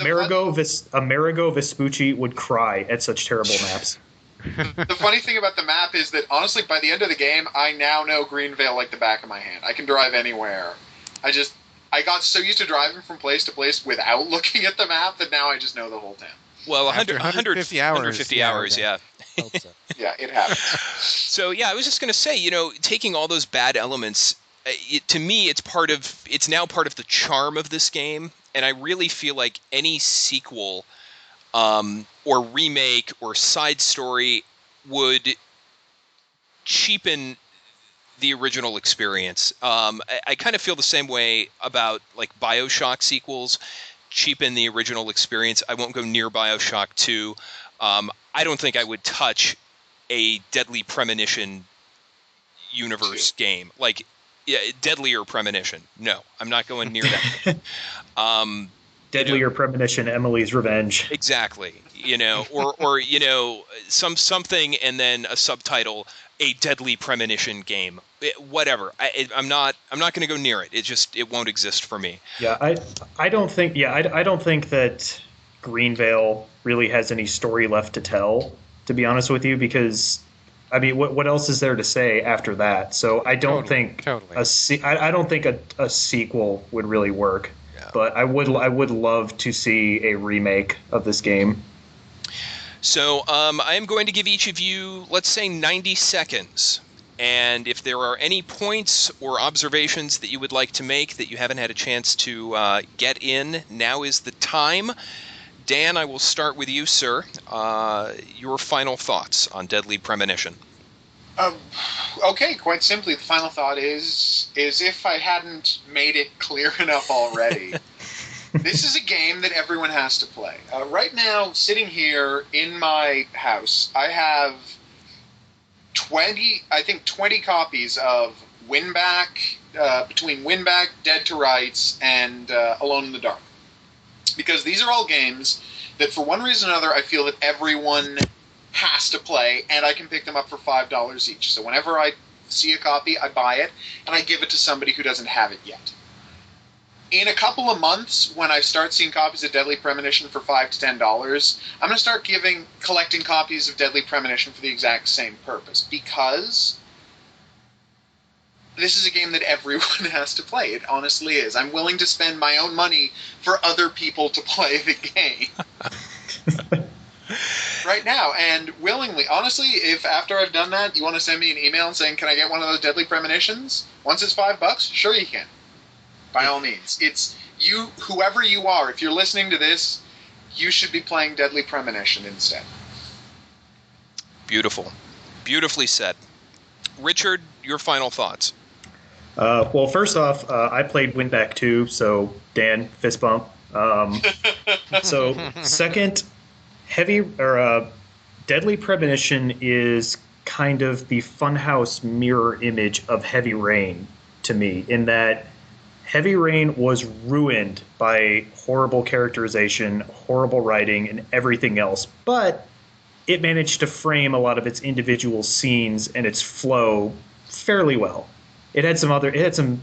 Speaker 4: Amerigo Vespucci would cry at such terrible maps.
Speaker 3: The funny thing about the map is that, honestly, by the end of the game, I now know Greenvale like the back of my hand. I can drive anywhere. I got so used to driving from place to place without looking at the map that now I just know the whole town.
Speaker 1: Well,
Speaker 2: After
Speaker 1: 150 hours. 150 hours, yeah.
Speaker 5: Hope so.
Speaker 3: Yeah, it happens.
Speaker 1: So, yeah, I was just going to say, taking all those bad elements, to me, it's now part of the charm of this game, and I really feel like any sequel or remake or side story would cheapen the original experience. I kind of feel the same way about like BioShock sequels cheapen the original experience. I won't go near BioShock 2. I don't think I would touch a Deadly Premonition universe game. Like, Deadlier Premonition. No, I'm not going near that.
Speaker 4: Deadlier Premonition, Emily's Revenge.
Speaker 1: Exactly. Or something and then a subtitle, a Deadly Premonition game. Whatever. I'm not going to go near it. It won't exist for me.
Speaker 4: Yeah, I don't think that Greenvale really has any story left to tell, to be honest with you, because I mean, what else is there to say after that? So I don't think I don't think a sequel would really work. Yeah. But I would love to see a remake of this game.
Speaker 1: So I am going to give each of you, let's say, 90 seconds. And if there are any points or observations that you would like to make that you haven't had a chance to get in, now is the time. Dan, I will start with you, sir. Your final thoughts on Deadly Premonition.
Speaker 3: Okay, quite simply, the final thought is if I hadn't made it clear enough already, this is a game that everyone has to play. Right now, sitting here in my house, I have 20 copies of Winback, between Winback, Dead to Rights, and Alone in the Dark. Because these are all games that, for one reason or another, I feel that everyone has to play, and I can pick them up for $5 each. So whenever I see a copy, I buy it, and I give it to somebody who doesn't have it yet. In a couple of months, when I start seeing copies of Deadly Premonition for $5 to $10, I'm going to start collecting copies of Deadly Premonition for the exact same purpose, because this is a game that everyone has to play. It honestly is. I'm willing to spend my own money for other people to play the game. Right now, and willingly. Honestly, if after I've done that, you want to send me an email saying, can I get one of those Deadly Premonitions? Once it's $5, sure you can. By all means. It's you, whoever you are. If you're listening to this, you should be playing Deadly Premonition instead.
Speaker 1: Beautiful. Beautifully said. Richard, your final thoughts.
Speaker 4: Well, first off, I played Winback 2, so Dan, fist bump. So, second, Deadly Premonition is kind of the Funhouse mirror image of Heavy Rain to me, in that Heavy Rain was ruined by horrible characterization, horrible writing, and everything else, but it managed to frame a lot of its individual scenes and its flow fairly well. It had some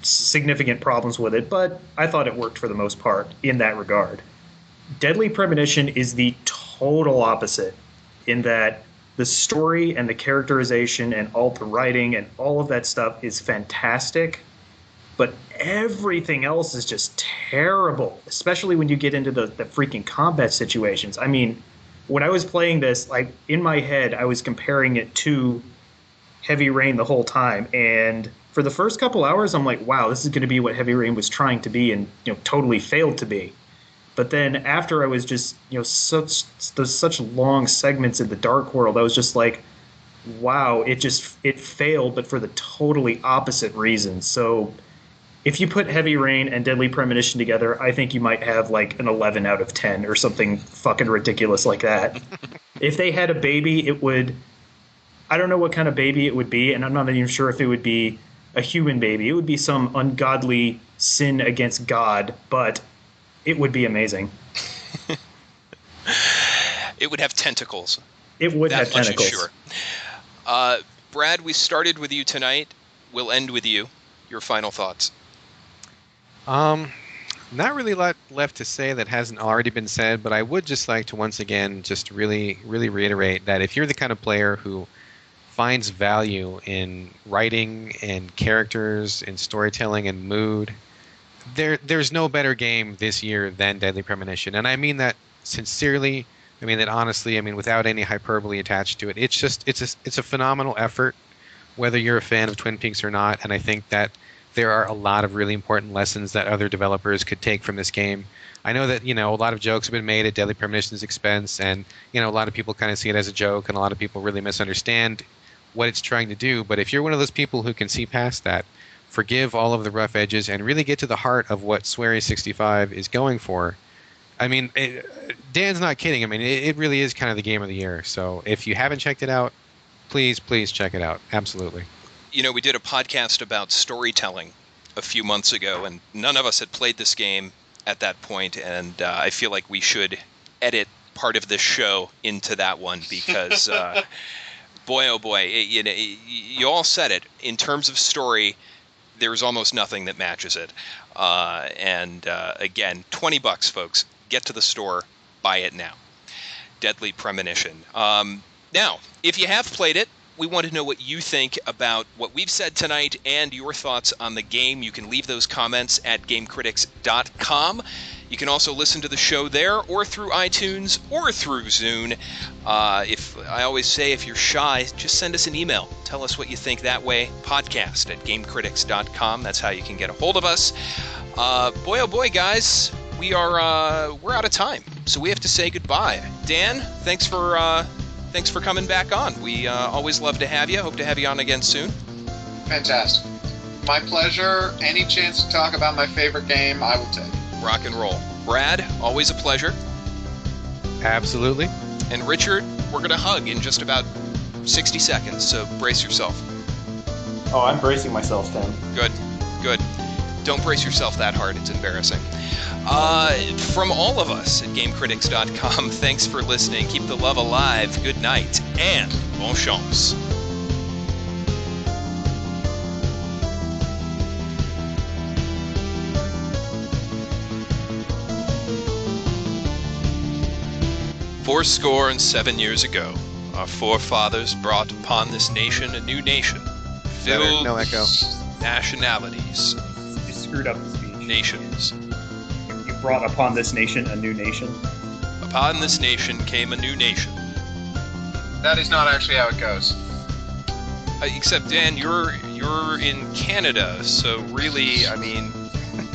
Speaker 4: significant problems with it, but I thought it worked for the most part in that regard. Deadly Premonition is the total opposite, in that the story and the characterization and all the writing and all of that stuff is fantastic, but everything else is just terrible, especially when you get into the freaking combat situations. I mean, when I was playing this, like, in my head, I was comparing it to Heavy Rain the whole time, and for the first couple hours, I'm like, wow, this is going to be what Heavy Rain was trying to be and totally failed to be. But then after I was just, such long segments in the Dark World, I was just like, wow, it failed, but for the totally opposite reasons. So if you put Heavy Rain and Deadly Premonition together, I think you might have like an 11 out of 10 or something fucking ridiculous like that. If they had a baby, I don't know what kind of baby it would be, and I'm not even sure if it would be a human baby. It would be some ungodly sin against God, but it would be amazing.
Speaker 1: It would have tentacles.
Speaker 4: It would have tentacles.
Speaker 1: Sure. Brad, we started with you tonight. We'll end with you. Your final thoughts.
Speaker 2: Not really a lot left to say that hasn't already been said, but I would just like to once again just really, really reiterate that if you're the kind of player who finds value in writing and characters and storytelling and mood, there's no better game this year than Deadly Premonition. And I mean that sincerely. I mean that honestly. I mean without any hyperbole attached to it. It's a phenomenal effort, whether you're a fan of Twin Peaks or not. And I think that there are a lot of really important lessons that other developers could take from this game. I know that, a lot of jokes have been made at Deadly Premonition's expense, and, a lot of people kind of see it as a joke, and a lot of people really misunderstand what it's trying to do. But if you're one of those people who can see past that, forgive all of the rough edges, and really get to the heart of what Swery 65 is going for, I mean, Dan's not kidding. I mean, it really is kind of the game of the year. So if you haven't checked it out, please check it out. Absolutely.
Speaker 1: We did a podcast about storytelling a few months ago, and none of us had played this game at that point, and I feel like we should edit part of this show into that one because, boy, oh boy, you all said it. In terms of story, there's almost nothing that matches it. Again, $20, folks. Get to the store, buy it now. Deadly Premonition. Now, if you have played it, we want to know what you think about what we've said tonight and your thoughts on the game. You can leave those comments at GameCritics.com. You can also listen to the show there or through iTunes or through Zune. I always say if you're shy, just send us an email. Tell us what you think that way. Podcast at GameCritics.com. That's how you can get a hold of us. Boy, oh boy, guys, we're out of time, so we have to say goodbye. Dan, thanks for coming back on. We always love to have you. Hope to have you on again soon.
Speaker 3: Fantastic. My pleasure. Any chance to talk about my favorite game, I will take.
Speaker 1: Rock and roll. Brad, always a pleasure.
Speaker 2: Absolutely.
Speaker 1: And Richard, we're going to hug in just about 60 seconds, so brace yourself.
Speaker 4: Oh, I'm bracing myself, Tim.
Speaker 1: Good. Don't brace yourself that hard. It's embarrassing. From all of us at GameCritics.com, thanks for listening. Keep the love alive. Good night, and bon chance. Fourscore-and-7 years ago, our forefathers brought upon this nation a new nation, filled
Speaker 2: no echo.
Speaker 1: with nationalities,
Speaker 4: You screwed up the speech.
Speaker 1: nations.
Speaker 4: You brought upon this nation a new nation.
Speaker 1: Upon this nation came a new nation.
Speaker 3: That is not actually how it goes.
Speaker 1: Except, Dan, you're in Canada, so really, I mean...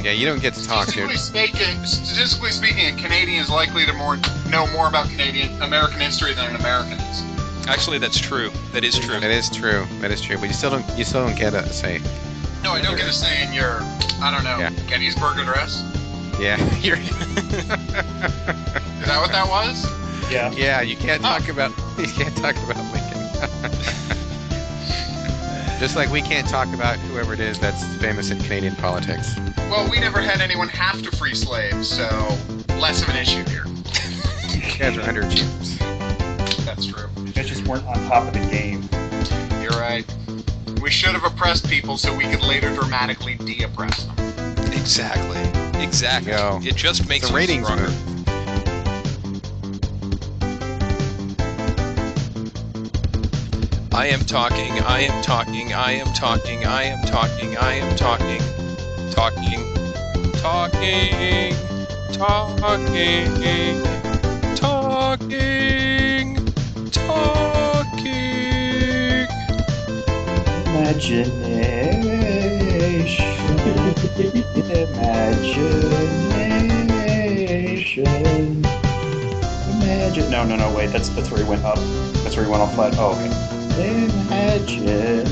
Speaker 2: Yeah, you don't get to talk, dude.
Speaker 3: Statistically speaking, a Canadian is likely to know more about American history than an American is.
Speaker 1: Actually, that's true. That is true.
Speaker 2: That is true. But you still don't get a say.
Speaker 3: No, I don't get a say in your, Gettysburg Address.
Speaker 2: Yeah, you're.
Speaker 3: Is that what that was?
Speaker 4: Yeah.
Speaker 2: Yeah, you can't talk about Lincoln. Just like we can't talk about whoever it is that's famous in Canadian politics.
Speaker 3: Well, we never had anyone have to free slaves, so less of an issue here.
Speaker 2: You guys are underachievers.
Speaker 3: That's true.
Speaker 4: You guys just weren't on top of the game.
Speaker 3: You're right. We should have oppressed people so we could later dramatically de-oppress them.
Speaker 1: Exactly.
Speaker 2: Yo.
Speaker 1: It just makes
Speaker 2: The
Speaker 1: us
Speaker 2: ratings
Speaker 1: stronger.
Speaker 2: move.
Speaker 1: I am talking.
Speaker 4: Imagine. No, wait, that's where he went up. That's where he went all flat. Oh, okay. Imagination.